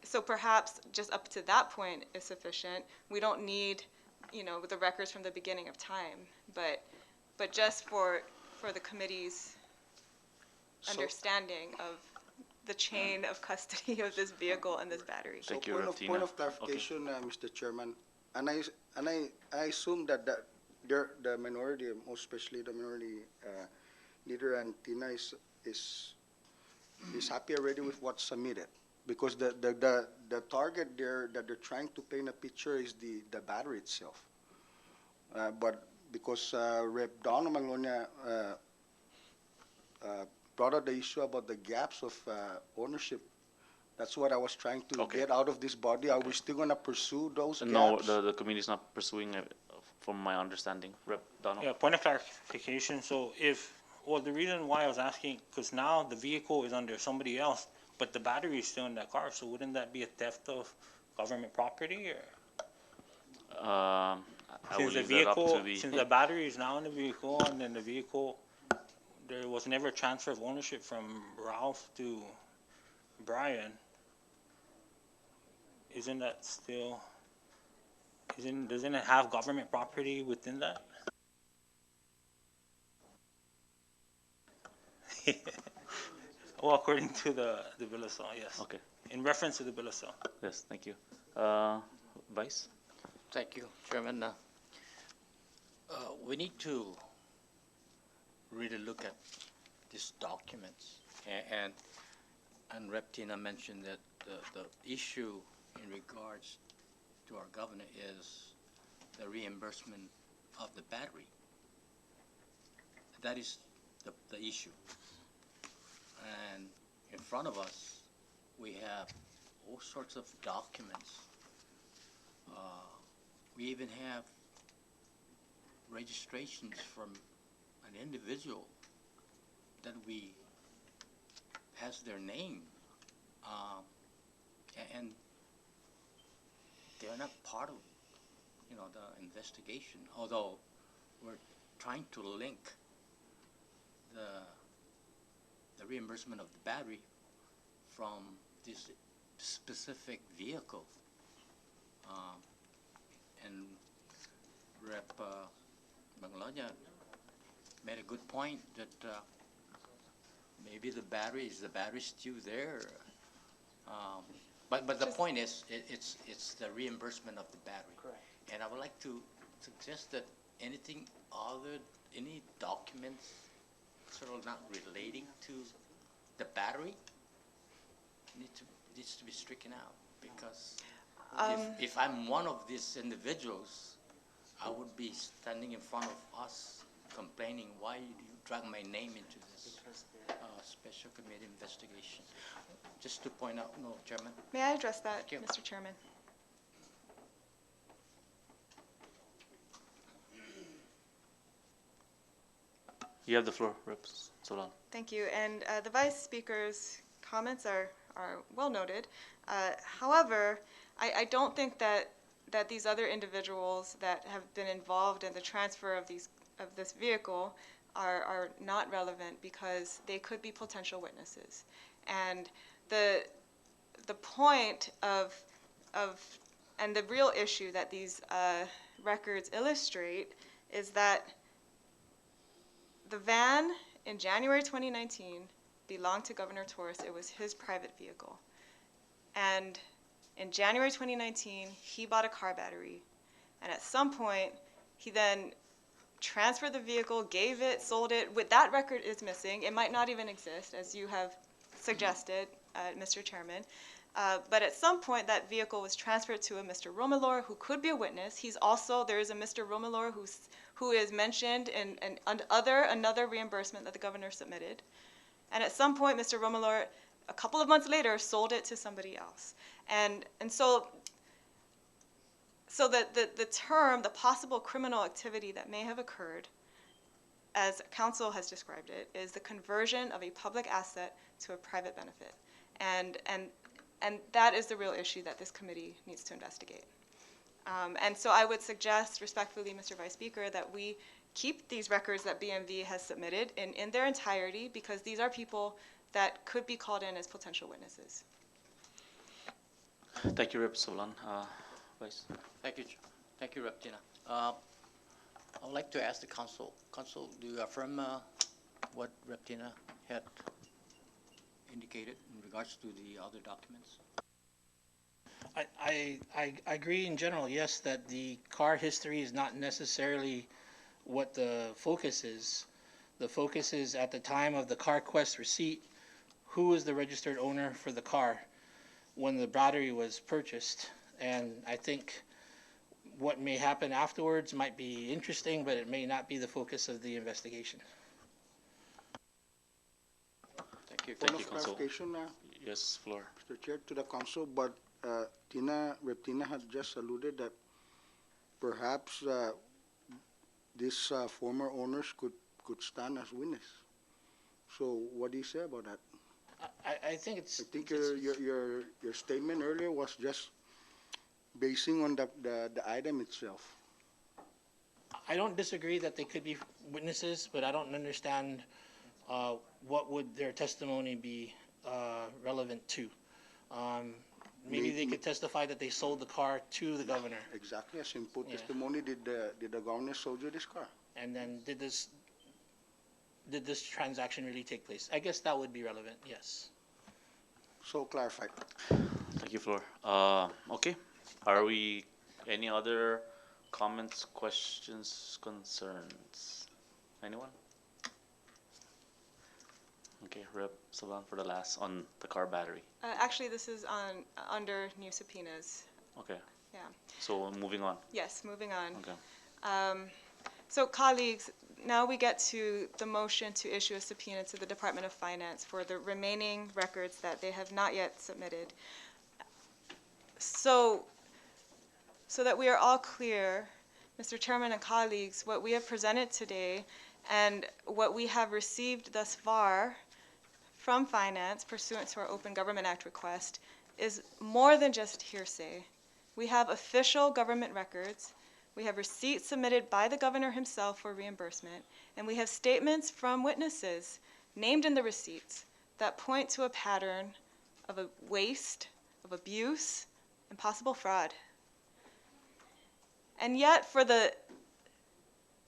Speaker 3: so perhaps just up to that point is sufficient. We don't need, the records from the beginning of time, but just for the committee's
Speaker 4: So-
Speaker 3: understanding of the chain of custody of this vehicle and this battery.
Speaker 4: So
Speaker 1: Thank you,
Speaker 4: point of
Speaker 1: Raptina.
Speaker 4: clarification, Mr. Chairman, and I assume that the minority, most especially the minority leader and Tina is happy already with what's submitted, because the target there that they're trying to paint a picture is the battery itself. But because Rep. Donna Magnolia brought up the issue about the gaps of ownership, that's what I was trying to
Speaker 1: Okay.
Speaker 4: get out of this body. Are we still going to pursue those
Speaker 1: No,
Speaker 4: gaps?
Speaker 1: the committee is not pursuing it, from my understanding. Rep. Donald?
Speaker 10: Yeah, point of clarification, so the reason why I was asking, because now the vehicle is under somebody else, but the battery is still in that car, so wouldn't that be a theft of government property, or?
Speaker 1: I will
Speaker 10: Since the
Speaker 1: leave that up
Speaker 10: vehicle,
Speaker 1: to the.
Speaker 10: since the battery is now in the vehicle, and then the vehicle, there was never transfer of ownership from Ralph to Brian, isn't that still, doesn't it have government property within that? Well, according to the bill of sale, yes.
Speaker 1: Okay,
Speaker 10: In reference to the bill of sale.
Speaker 1: yes, thank you. Vice?
Speaker 7: Thank you, Chairman. We need to really look at these documents, and Rep. Tina mentioned that the issue in regards to our governor is the reimbursement of the battery. That is the issue. And in front of us, we have all sorts of documents. We even have registrations from an individual that we has their name, and they're not part of, the investigation. Although we're trying to link the reimbursement of the battery from this specific vehicle. And Rep. Magnolia made a good point that maybe the battery still there. But the point is, it's the reimbursement of the battery.
Speaker 2: Correct.
Speaker 7: And I would like to suggest that any documents sort of not relating to the battery needs to be stricken out, because if I'm one of these individuals, I would be standing in front of us complaining, why do you drag my name into this special committee investigation? Just to point out, no, Chairman.
Speaker 3: May I address that,
Speaker 7: Thank you.
Speaker 3: Mr. Chairman?
Speaker 1: You have the floor, Rep. Solano.
Speaker 3: Thank you. And the Vice Speaker's comments are well noted. However, I don't think that these other individuals that have been involved in the transfer of this vehicle are not relevant, because they could be potential witnesses. And the point and the real issue that these records illustrate is that the van in January 2019 belonged to Governor Torres. It was his private vehicle. And in January 2019, he bought a car battery. And at some point, he then transferred the vehicle, gave it, sold it. That record is missing. It might not even exist, as you have suggested, Mr. Chairman. But at some point, that vehicle was transferred to a Mr. Romilor, who could be a witness. There is a Mr. Romilor who is mentioned in another reimbursement that the governor submitted. And at some point, Mr. Romilor, a couple of months later, sold it to somebody else. And so the term, the possible criminal activity that may have occurred, as counsel has described it, is the conversion of a public asset to a private benefit. And that is the real issue that this committee needs to investigate. And so I would suggest respectfully, Mr. Vice Speaker, that we keep these records that BMV has submitted in their entirety, because these are people that could be called in as potential witnesses.
Speaker 1: Thank you, Rep. Solan. Vice.
Speaker 7: Thank you, Rep. Tina. I would like to ask the council. Council, do you affirm what Rep. Tina had indicated in regards to the other documents?
Speaker 2: I agree in general, yes, that the car history is not necessarily what the focus is. The focus is at the time of the CarQuest receipt, who is the registered owner for the car when the battery was purchased. And I think what may happen afterwards might be interesting, but it may not be the focus of the investigation.
Speaker 7: Thank you.
Speaker 4: Point
Speaker 1: Thank you,
Speaker 4: of
Speaker 1: Council.
Speaker 4: clarification,
Speaker 1: Yes, Floor.
Speaker 4: Mr. Chair, to the council, but Rep. Tina had just alluded that perhaps these former owners could stand as witness. So what do you say about that?
Speaker 2: I think it's.
Speaker 4: I think your statement earlier was just basing on the item itself.
Speaker 2: I don't disagree that they could be witnesses, but I don't understand what would their testimony be relevant to. Maybe they could testify that they sold the car to the governor.
Speaker 4: Exactly, as input
Speaker 2: Yeah.
Speaker 4: testimony, did the governor sold you this car?
Speaker 2: And then did this transaction really take place? I guess that would be relevant, yes.
Speaker 4: So clarified.
Speaker 1: Thank you, Floor. Okay. Are we, any other comments, questions, concerns? Anyone? Okay, Rep. Solan for the last on the car battery.
Speaker 3: Actually, this is under new subpoenas.
Speaker 1: Okay.
Speaker 3: Yeah.
Speaker 1: So moving on.
Speaker 3: Yes, moving on.
Speaker 1: Okay.
Speaker 3: So colleagues, now we get to the motion to issue a subpoena to the Department of Finance for the remaining records that they have not yet submitted. So that we are all clear, Mr. Chairman and colleagues, what we have presented today and what we have received thus far from Finance pursuant to our Open Government Act request is more than just hearsay. We have official government records. We have receipts submitted by the governor himself for reimbursement, and we have statements from witnesses named in the receipts that point to a pattern of a waste, of abuse, and possible fraud. And yet, for the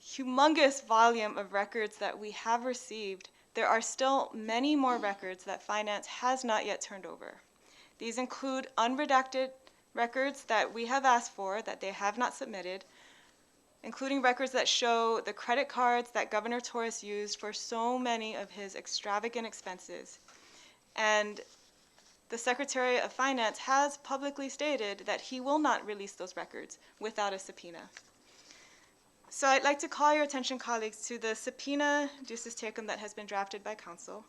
Speaker 3: humongous volume of records that we have received, there are still many more records that Finance has not yet turned over. These include unredacted records that we have asked for that they have not submitted, including records that show the credit cards that Governor Torres used for so many of his extravagant expenses. And the Secretary of Finance has publicly stated that he will not release those records without a subpoena. So I'd like to call your attention, colleagues, to the subpoena ducis tecum that has been drafted by Council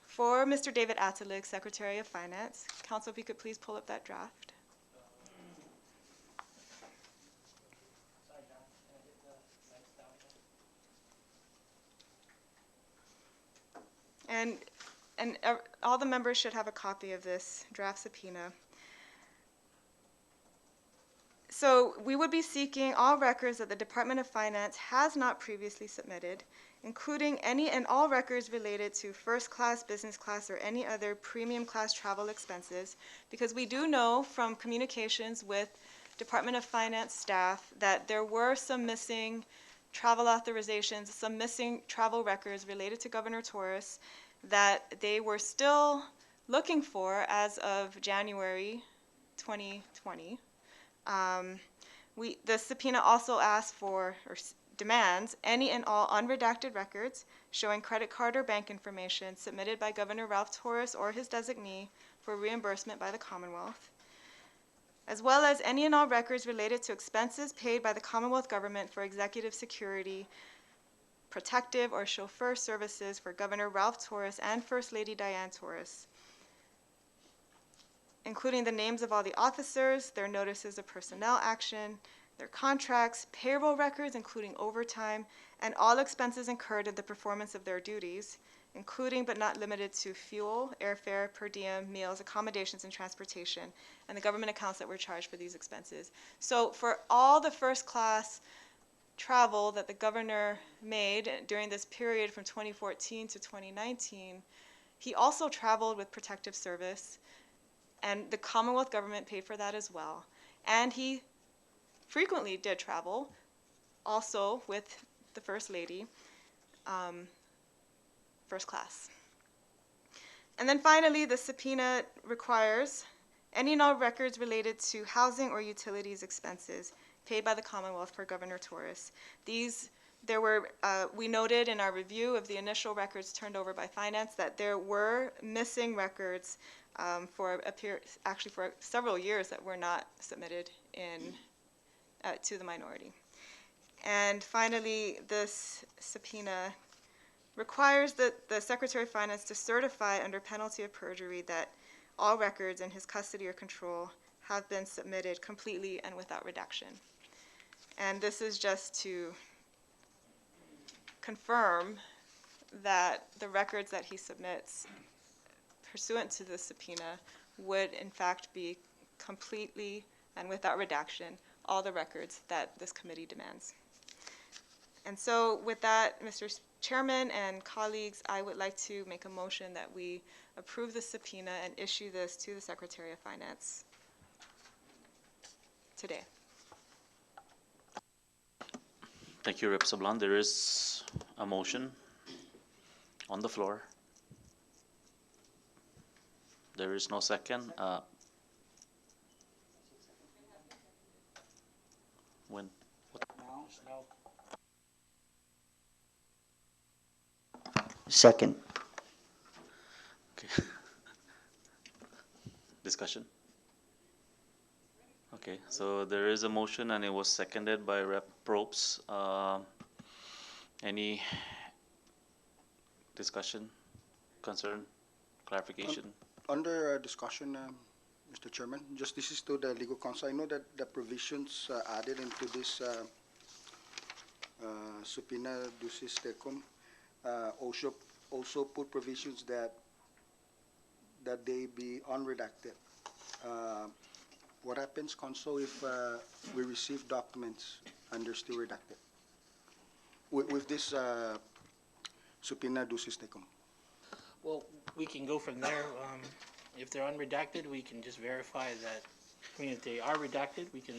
Speaker 3: for Mr. David Atalik, Secretary of Finance. Council, if you could please pull up that draft. And all the members should have a copy of this draft subpoena. So we would be seeking all records that the Department of Finance has not previously submitted, including any and all records related to first class, business class, or any other premium class travel expenses, because we do know from communications with Department of Finance staff that there were some missing travel authorizations, some missing travel records related to Governor Torres that they were still looking for as of January 2020. The subpoena also asks for, or demands, any and all unredacted records showing credit card or bank information submitted by Governor Ralph Torres or his designee for reimbursement by the Commonwealth, as well as any and all records related to expenses paid by the Commonwealth government for executive security, protective, or chauffeur services for Governor Ralph Torres and First Lady Diane Torres, including the names of all the officers, their notices of personnel action, their contracts, payroll records, including overtime, and all expenses incurred in the performance of their duties, including but not limited to fuel, airfare, per diem, meals, accommodations, and transportation, and the government accounts that were charged for these expenses. So for all the first class travel that the governor made during this period from 2014 to 2019, he also traveled with protective service and the Commonwealth government paid for that as well. And he frequently did travel, also with the First Lady, first class. And then finally, the subpoena requires any and all records related to housing or utilities expenses paid by the Commonwealth for Governor Torres. We noted in our review of the initial records turned over by Finance that there were missing records for several years that were not submitted to the minority. And finally, this subpoena requires the Secretary of Finance to certify under penalty of perjury that all records in his custody or control have been submitted completely and without redaction. And this is just to confirm that the records that he submits pursuant to the subpoena would in fact be completely and without redaction all the records that this committee demands. And so with that, Mr. Chairman and colleagues, I would like to make a motion that we approve the subpoena and issue this to the Secretary of Finance today.
Speaker 1: Thank you, Rep. Sablan. There is a motion on the floor. There is no second. When?
Speaker 8: Second.
Speaker 1: Okay. Discussion? Okay, so there is a motion and it was seconded by Rep. Probst. Any discussion, concern, clarification?
Speaker 4: Under discussion, Mr. Chairman, just this is to the legal counsel. I know that the provisions added into this subpoena ducis tecum also put provisions that they be unredacted. What happens, counsel, if we receive documents and they're still redacted with this subpoena ducis tecum?
Speaker 2: Well, we can go from there. If they're unredacted, we can just verify that. I mean, if they are redacted, we can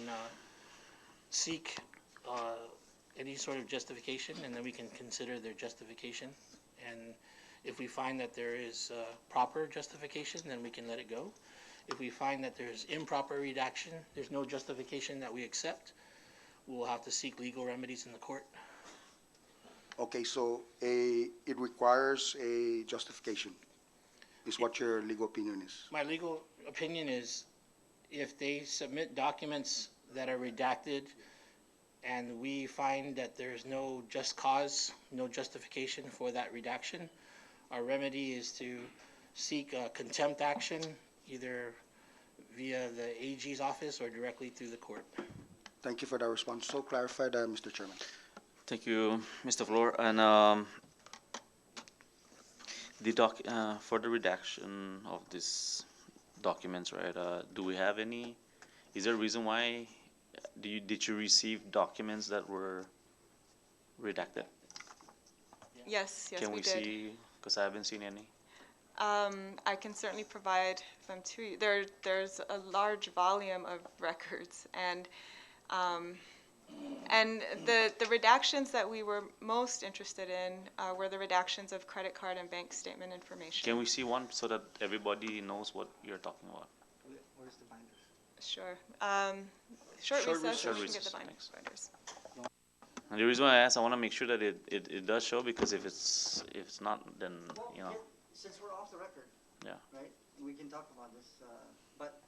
Speaker 2: seek any sort of justification, and then we can consider their justification. And if we find that there is proper justification, then we can let it go. If we find that there's improper redaction, there's no justification that we accept, we'll have to seek legal remedies in the court.
Speaker 4: Okay, so it requires a justification, is what your legal opinion is?
Speaker 2: My legal opinion is if they submit documents that are redacted and we find that there's no just cause, no justification for that redaction, our remedy is to seek contempt action either via the AG's office or directly through the court.
Speaker 4: Thank you for that response. So clarified, Mr. Chairman.
Speaker 1: Thank you, Mr. Floor. And for the redaction of these documents, right? Do we have any? Is there a reason why? Did you receive documents that were redacted?
Speaker 3: Yes,
Speaker 1: Can we
Speaker 3: we did.
Speaker 1: see? Because I haven't seen any.
Speaker 3: I can certainly provide them to you. There's a large volume of records, and the redactions that we were most interested in were the redactions of credit card and bank statement information.
Speaker 1: Can we see one so that everybody knows what you're talking about?
Speaker 8: Where's the binders?
Speaker 3: Sure. Short recess, and we can get the
Speaker 1: Thanks.
Speaker 3: binders.
Speaker 1: And the reason why I asked, I want to make sure that it does show, because if it's not, then you know.
Speaker 8: Since we're off the record,
Speaker 1: Yeah.
Speaker 8: right, we can talk about this, but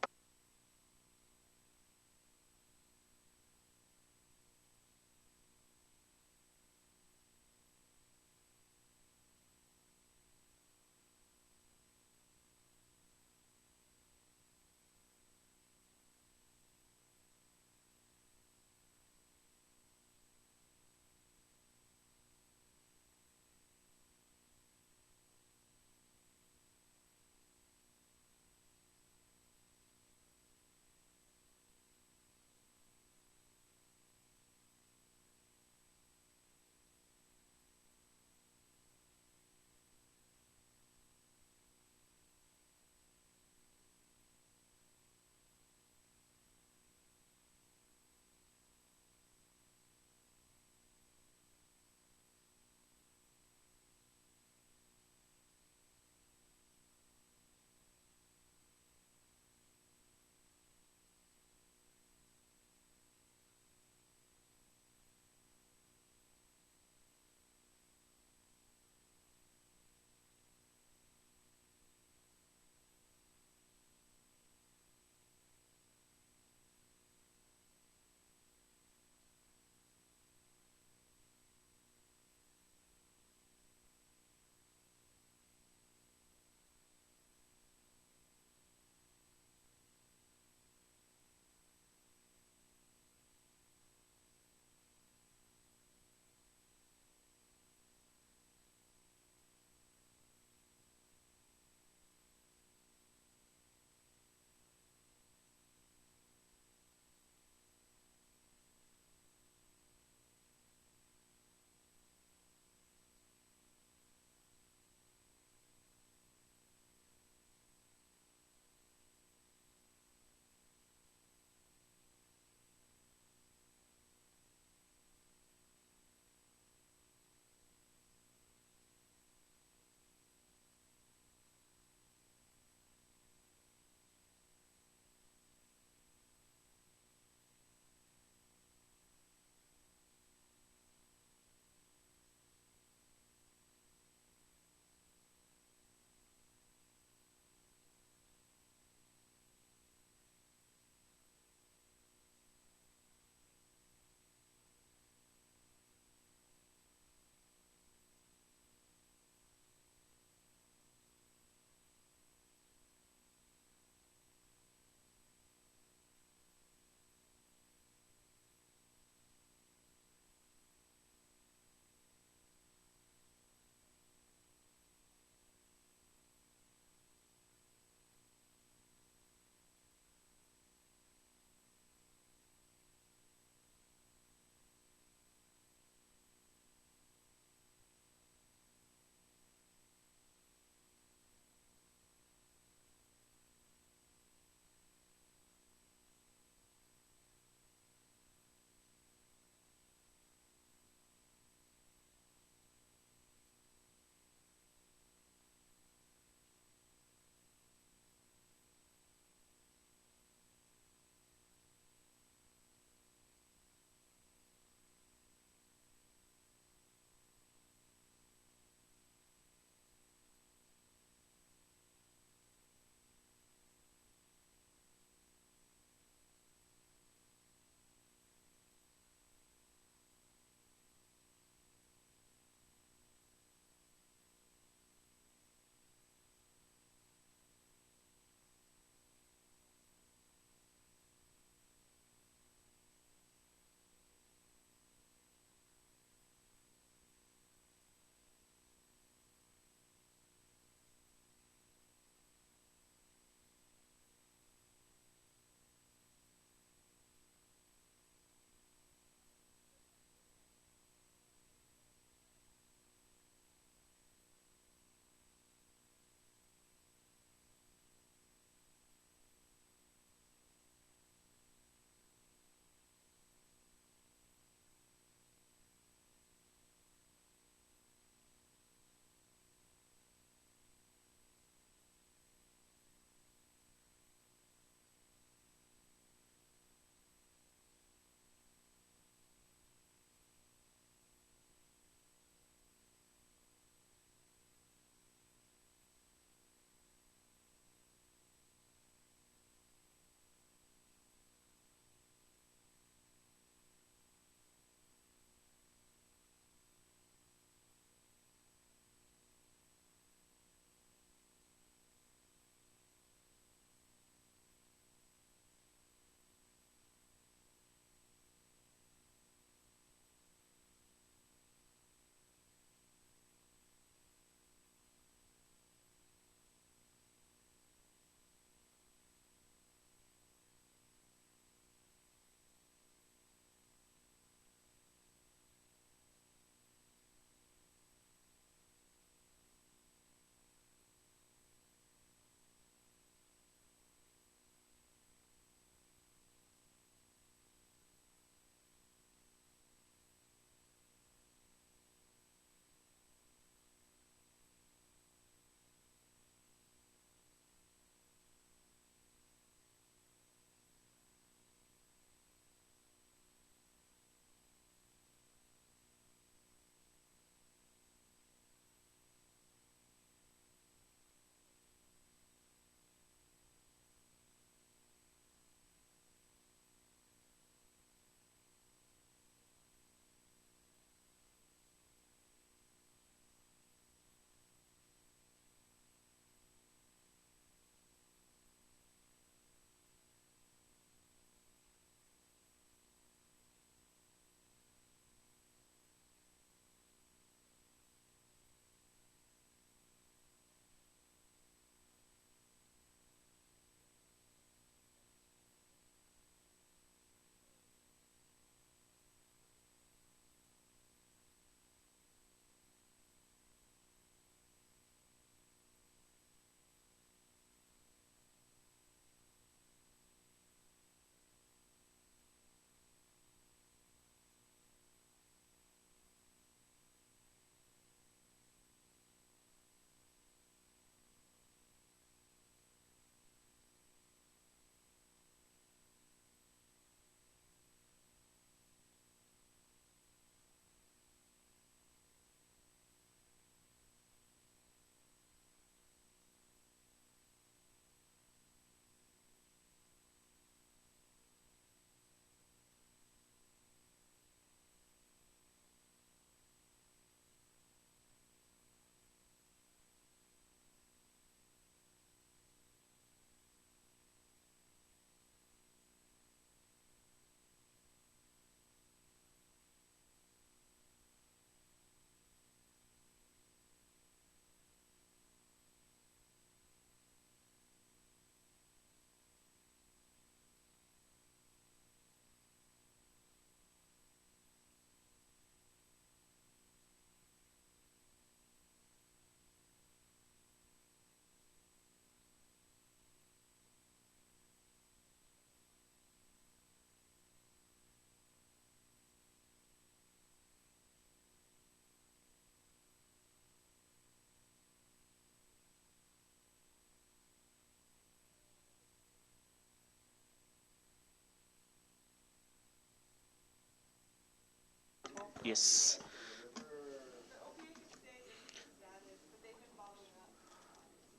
Speaker 1: Yes.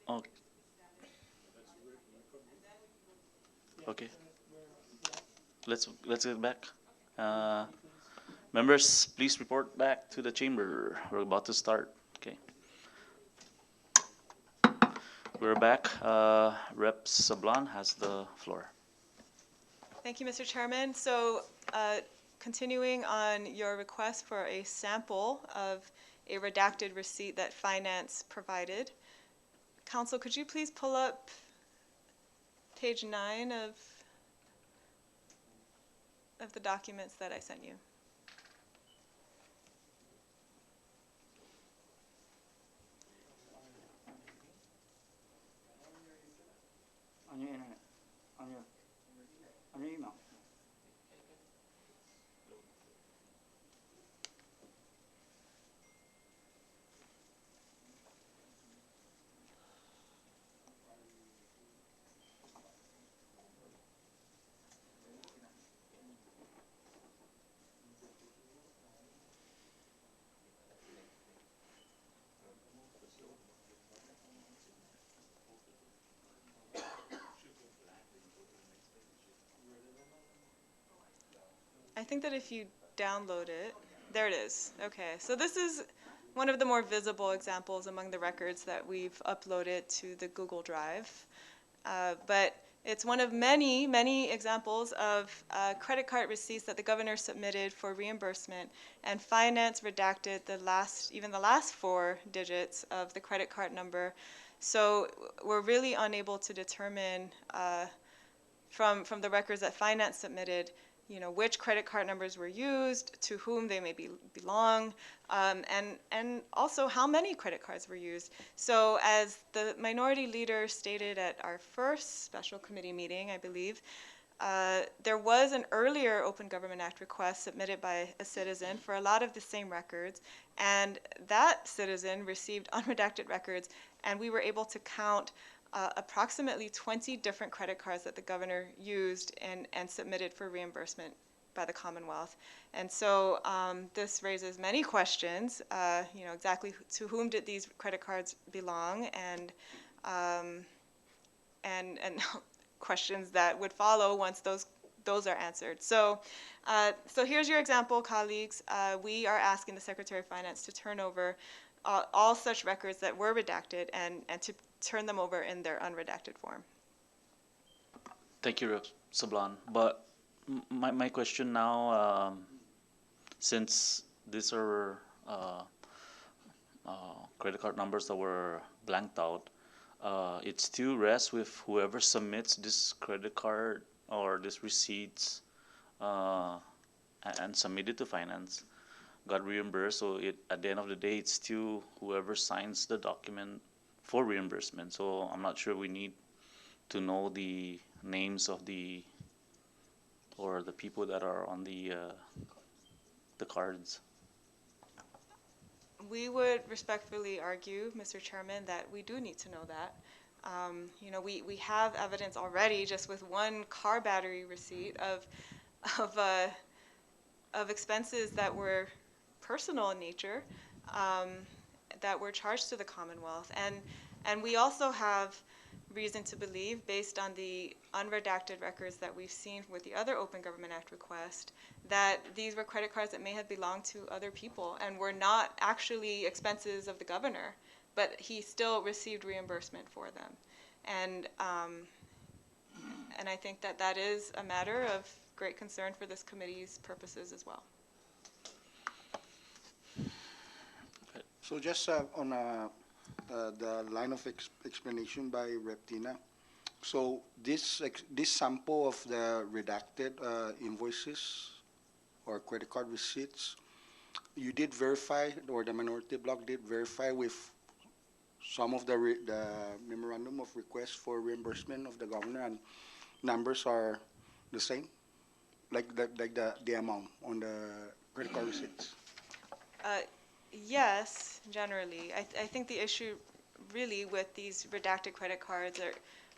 Speaker 1: Okay. Okay. Let's get back. Uh, Members, please report back to the chamber. We're about to start. Okay. We're back. Rep Sablan has the floor.
Speaker 3: Thank you, Mr. Chairman. So, continuing on your request for a sample of a redacted receipt that Finance provided, Council, could you please pull up page 9 of the documents that I sent you?
Speaker 8: On your internet, on your email.
Speaker 3: I think that if you download it, there it is. Okay, so this is one of the more visible examples among the records that we've uploaded to the Google Drive. But it's one of many, many examples of credit card receipts that the governor submitted for reimbursement, and Finance redacted even the last 4 digits of the credit card number. So we're really unable to determine from the records that Finance submitted, which credit card numbers were used, to whom they may belong, and also how many credit cards were used. So as the minority leader stated at our first special committee meeting, I believe, there was an earlier Open Government Act request submitted by a citizen for a lot of the same records, and that citizen received unredacted records, and we were able to count approximately 20 different credit cards that the governor used and submitted for reimbursement by the Commonwealth. And so this raises many questions, exactly to whom did these credit cards belong, and questions that would follow once those are answered. So here's your example, colleagues. We are asking the Secretary of Finance to turn over all such records that were redacted and to turn them over in their unredacted form.
Speaker 1: Thank you, Rep Sablan. But my question now, since these are credit card numbers that were blanked out, it still rests with whoever submits this credit card or these receipts and submit it to Finance, got reimbursed. So at the end of the day, it's still whoever signs the document for reimbursement. So I'm not sure we need to know the names of the people that are on the cards.
Speaker 3: We would respectfully argue, Mr. Chairman, that we do need to know that. We have evidence already, just with one car battery receipt of expenses that were personal in nature, that were charged to the Commonwealth. And we also have reason to believe, based on the unredacted records that we've seen with the other Open Government Act request, that these were credit cards that may have belonged to other people and were not actually expenses of the governor, but he still received reimbursement for them. And I think that is a matter of great concern for this committee's purposes as well.
Speaker 4: So just on the line of explanation by Rep Tina, so this sample of the redacted invoices or credit card receipts, you did verify, or the minority bloc did verify with some of the memorandum of request for reimbursement of the governor, and numbers are the same, like the amount on the credit card receipts?
Speaker 3: Yes, generally. I think the issue really with these redacted credit cards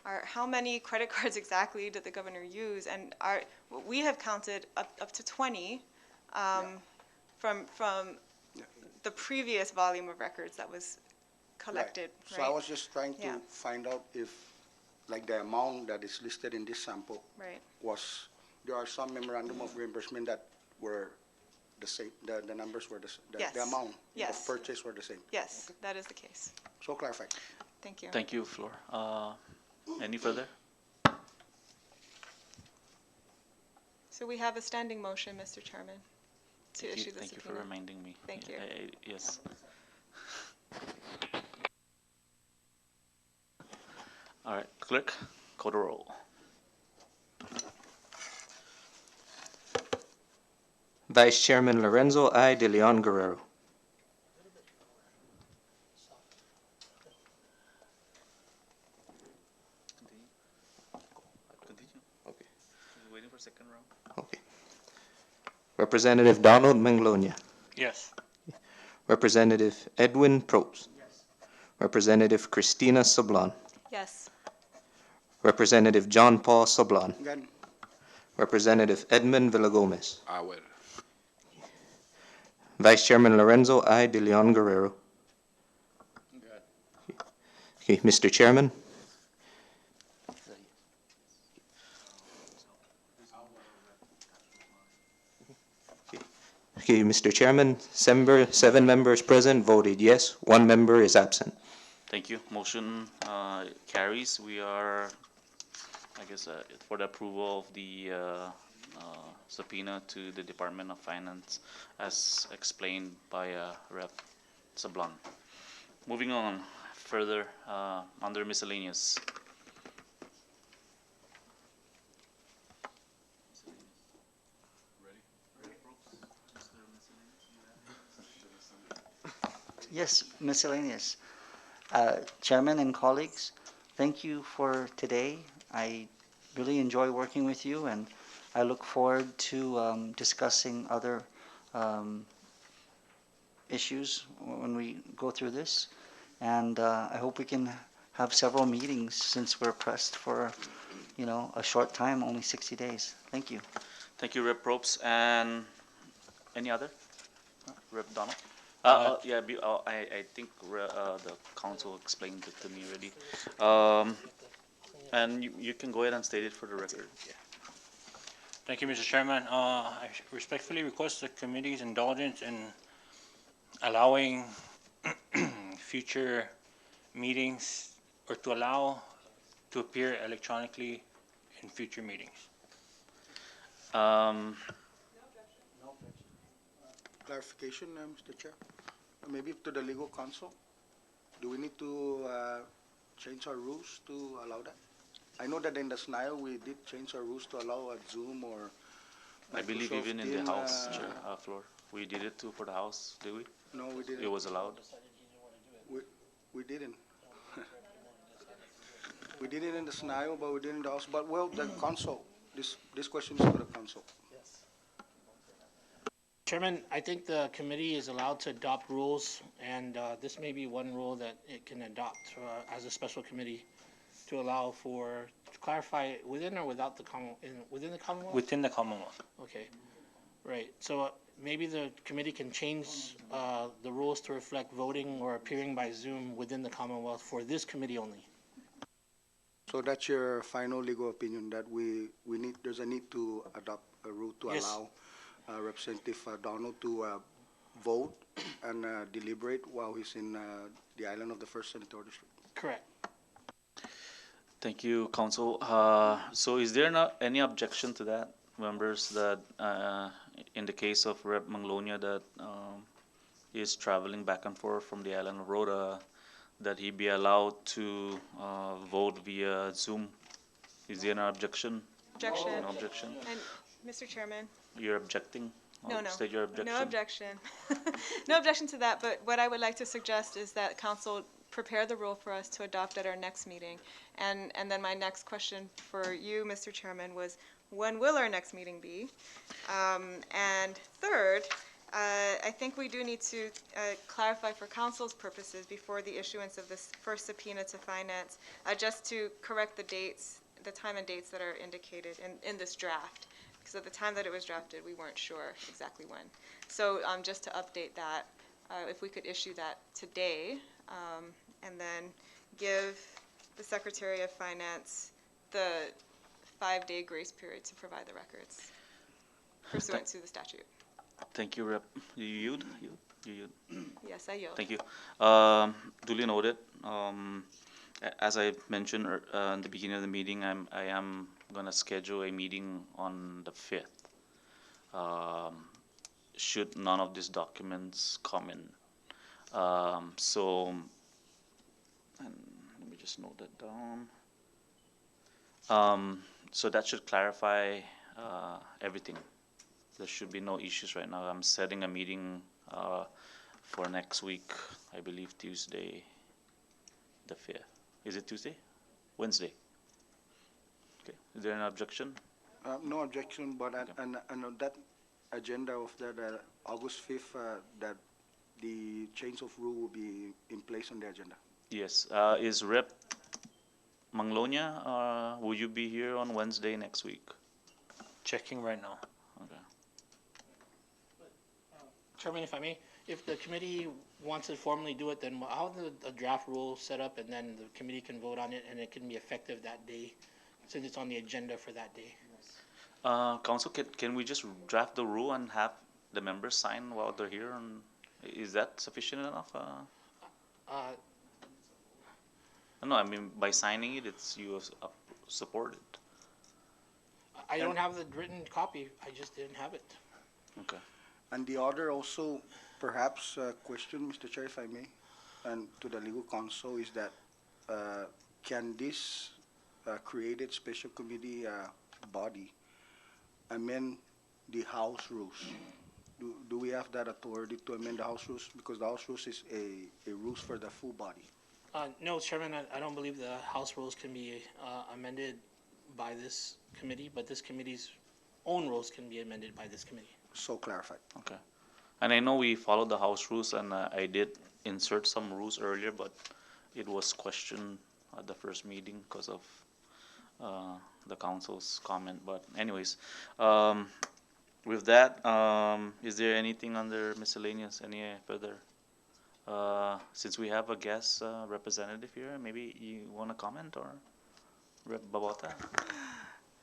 Speaker 3: are how many credit cards exactly did the governor use, and we have counted up to 20 from the previous volume of records that was collected,
Speaker 4: So
Speaker 3: right?
Speaker 4: I was just trying to
Speaker 3: Yeah.
Speaker 4: find out if, like, the amount that is listed in this sample
Speaker 3: Right.
Speaker 4: was, there are some memorandum of reimbursement that were the same, the numbers were the
Speaker 3: Yes.
Speaker 4: amount
Speaker 3: Yes.
Speaker 4: of purchase were the same.
Speaker 3: Yes, that is the case.
Speaker 4: So clarified.
Speaker 3: Thank you.
Speaker 1: Thank you, Flor. Any further?
Speaker 3: So we have a standing motion, Mr. Chairman, to
Speaker 1: Thank you,
Speaker 3: issue the
Speaker 1: thank you for
Speaker 3: subpoena.
Speaker 1: reminding me.
Speaker 3: Thank you.
Speaker 1: Yes. All right, clerk, call the roll.
Speaker 5: Vice Chairman Lorenzo I. De Leon Guerrero.
Speaker 1: Okay. Waiting for second round.
Speaker 5: Okay. Representative Donald Manglonia.
Speaker 10: Yes.
Speaker 5: Representative Edwin Probst. Representative Christina Sablan.
Speaker 3: Yes.
Speaker 5: Representative John Paul Sablan.
Speaker 4: Again,
Speaker 5: Representative Edmund Villagomez.
Speaker 6: Awer.
Speaker 5: Vice Chairman Lorenzo I. De Leon Guerrero. Okay, Mr. Chairman. Okay, Mr. Chairman, seven members present voted yes, one member is absent.
Speaker 1: Thank you. Motion carries. We are, I guess, for the approval of the subpoena to the Department of Finance as explained by Rep. Sablan. Moving on further, under miscellaneous.
Speaker 8: Yes, miscellaneous. Chairman and colleagues, thank you for today. I really enjoy working with you, and I look forward to discussing other issues when we go through this. And I hope we can have several meetings since we're pressed for, a short time, only 60 days. Thank you.
Speaker 1: Thank you, Rep. Probst. And any other? Rep. Donald? Yeah, I think the council explained it to me already. And you can go ahead and state it for the record.
Speaker 10: Thank you, Mr. Chairman. I respectfully request the committee's indulgence in allowing future meetings, or to allow to appear electronically in future meetings.
Speaker 4: clarification, Mr. Chair. Maybe to the legal counsel. Do we need to change our rules to allow that? I know that in the SNIL we did change our rules to allow a Zoom or
Speaker 1: I believe
Speaker 4: Microsoft
Speaker 1: even in
Speaker 4: Team,
Speaker 1: the House, Chair, floor. We did it too for the House, did we?
Speaker 4: No, we didn't.
Speaker 1: It was allowed.
Speaker 4: We didn't. We did it in the SNIL, but we didn't in the House. But well, the council. This question is for the council.
Speaker 2: Chairman, I think the committee is allowed to adopt rules, and this may be one rule that it can adopt as a special committee to allow for, to clarify within or without the within the Commonwealth?
Speaker 10: Within the Commonwealth.
Speaker 2: Okay, right. So maybe the committee can change the rules to reflect voting or appearing by Zoom within the Commonwealth for this committee only.
Speaker 4: So that's your final legal opinion, that there's a need to adopt a rule to
Speaker 2: Yes.
Speaker 4: allow Representative Donald to vote and deliberate while he's in the island of the First Senatorial District.
Speaker 2: Correct.
Speaker 1: Thank you, Council. So is there not any objection to that, members, that in the case of Rep. Manglonia that is traveling back and forth from the island of Rhoda, that he be allowed to vote via Zoom? Is there an objection?
Speaker 3: Objection.
Speaker 1: No objection?
Speaker 3: And, Mr. Chairman?
Speaker 1: You're objecting?
Speaker 3: No, no.
Speaker 1: State your objection.
Speaker 3: No objection. No objection to that, but what I would like to suggest is that council prepare the rule for us to adopt at our next meeting. And then my next question for you, Mr. Chairman, was when will our next meeting be? And third, I think we do need to clarify for council's purposes before the issuance of this first subpoena to finance, just to correct the dates, the time and dates that are indicated in this draft. because at the time that it was drafted, we weren't sure exactly when. So just to update that, if we could issue that today, and then give the Secretary of Finance the 5-day grace period to provide the records pursuant to the statute.
Speaker 1: Thank you, Rep. You yield? You yield?
Speaker 3: Yes, I yield.
Speaker 1: Thank you. Duly noted. As I mentioned in the beginning of the meeting, I am gonna schedule a meeting on the 5th. Should none of these documents come in. And let me just note that down. So that should clarify everything. There should be no issues right now. I'm setting a meeting for next week, I believe Tuesday, the 5th. Is it Tuesday? Wednesday? Okay. Is there an objection?
Speaker 4: No objection, but and on that agenda of that August 5th, that the change of rule will be in place on the agenda.
Speaker 1: Yes. Is Rep. Manglonia, will you be here on Wednesday next week?
Speaker 10: Checking right now.
Speaker 1: Okay.
Speaker 2: Chairman, if I may, if the committee wants to formally do it, then how the draft rule set up, and then the committee can vote on it, and it can be effective that day, since it's on the agenda for that day.
Speaker 1: Council, can we just draft the rule and have the members sign while they're here? And is that sufficient enough? No, I mean, by signing it, it's you support it.
Speaker 2: I don't have the written copy. I just didn't have it.
Speaker 1: Okay.
Speaker 4: And the other also, perhaps, question, Mr. Chair, if I may, and to the legal counsel, is that can this created special committee body amend the House rules? Do we have that authority to amend the House rules? Because the House rules is a rules for the full body.
Speaker 2: No, Chairman, I don't believe the House rules can be amended by this committee, but this committee's own rules can be amended by this committee.
Speaker 4: So clarified.
Speaker 1: Okay. And I know we followed the House rules, and I did insert some rules earlier, but it was questioned at the first meeting because of the council's comment. But anyways, with that, is there anything under miscellaneous, any further? Since we have a guest representative here, maybe you want to comment, or Rep. Babota?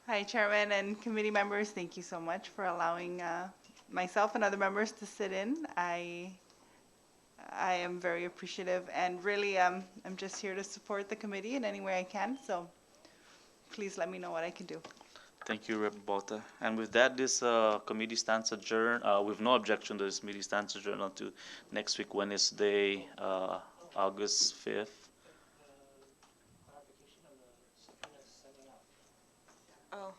Speaker 11: Hi, Chairman and committee members. Thank you so much for allowing myself and other members to sit in. I am very appreciative, and really I'm just here to support the committee in any way I can. So please let me know what I can do.
Speaker 1: Thank you, Rep. Babota. And with that, this committee stands adjourned. With no objection, this meeting stands adjourned until next week, Wednesday, August 5th.
Speaker 3: Oh,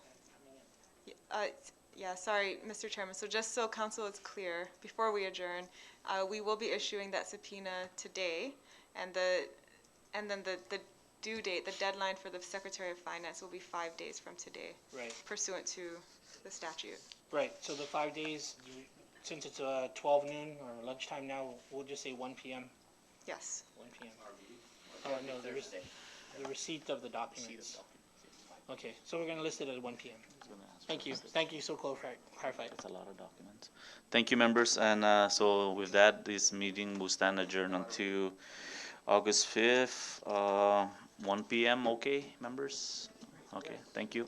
Speaker 3: yeah, sorry, Mr. Chairman. So just so council is clear, before we adjourn, we will be issuing that subpoena today, and then the due date, the deadline for the Secretary of Finance will be 5 days from today.
Speaker 2: Right.
Speaker 3: Pursuant to the statute.
Speaker 2: Right. So the 5 days, since it's 12 noon or lunchtime now, we'll just say 1 p.m.
Speaker 3: Yes.
Speaker 2: 1 p.m. No, the receipt of the documents. Okay, so we're going to list it at 1 p.m. Thank you. Thank you. So clarified.
Speaker 1: That's a lot of documents. Thank you, members. And so with that, this meeting will stand adjourned until August 5th, 1 p.m. Okay, members? Okay, thank you.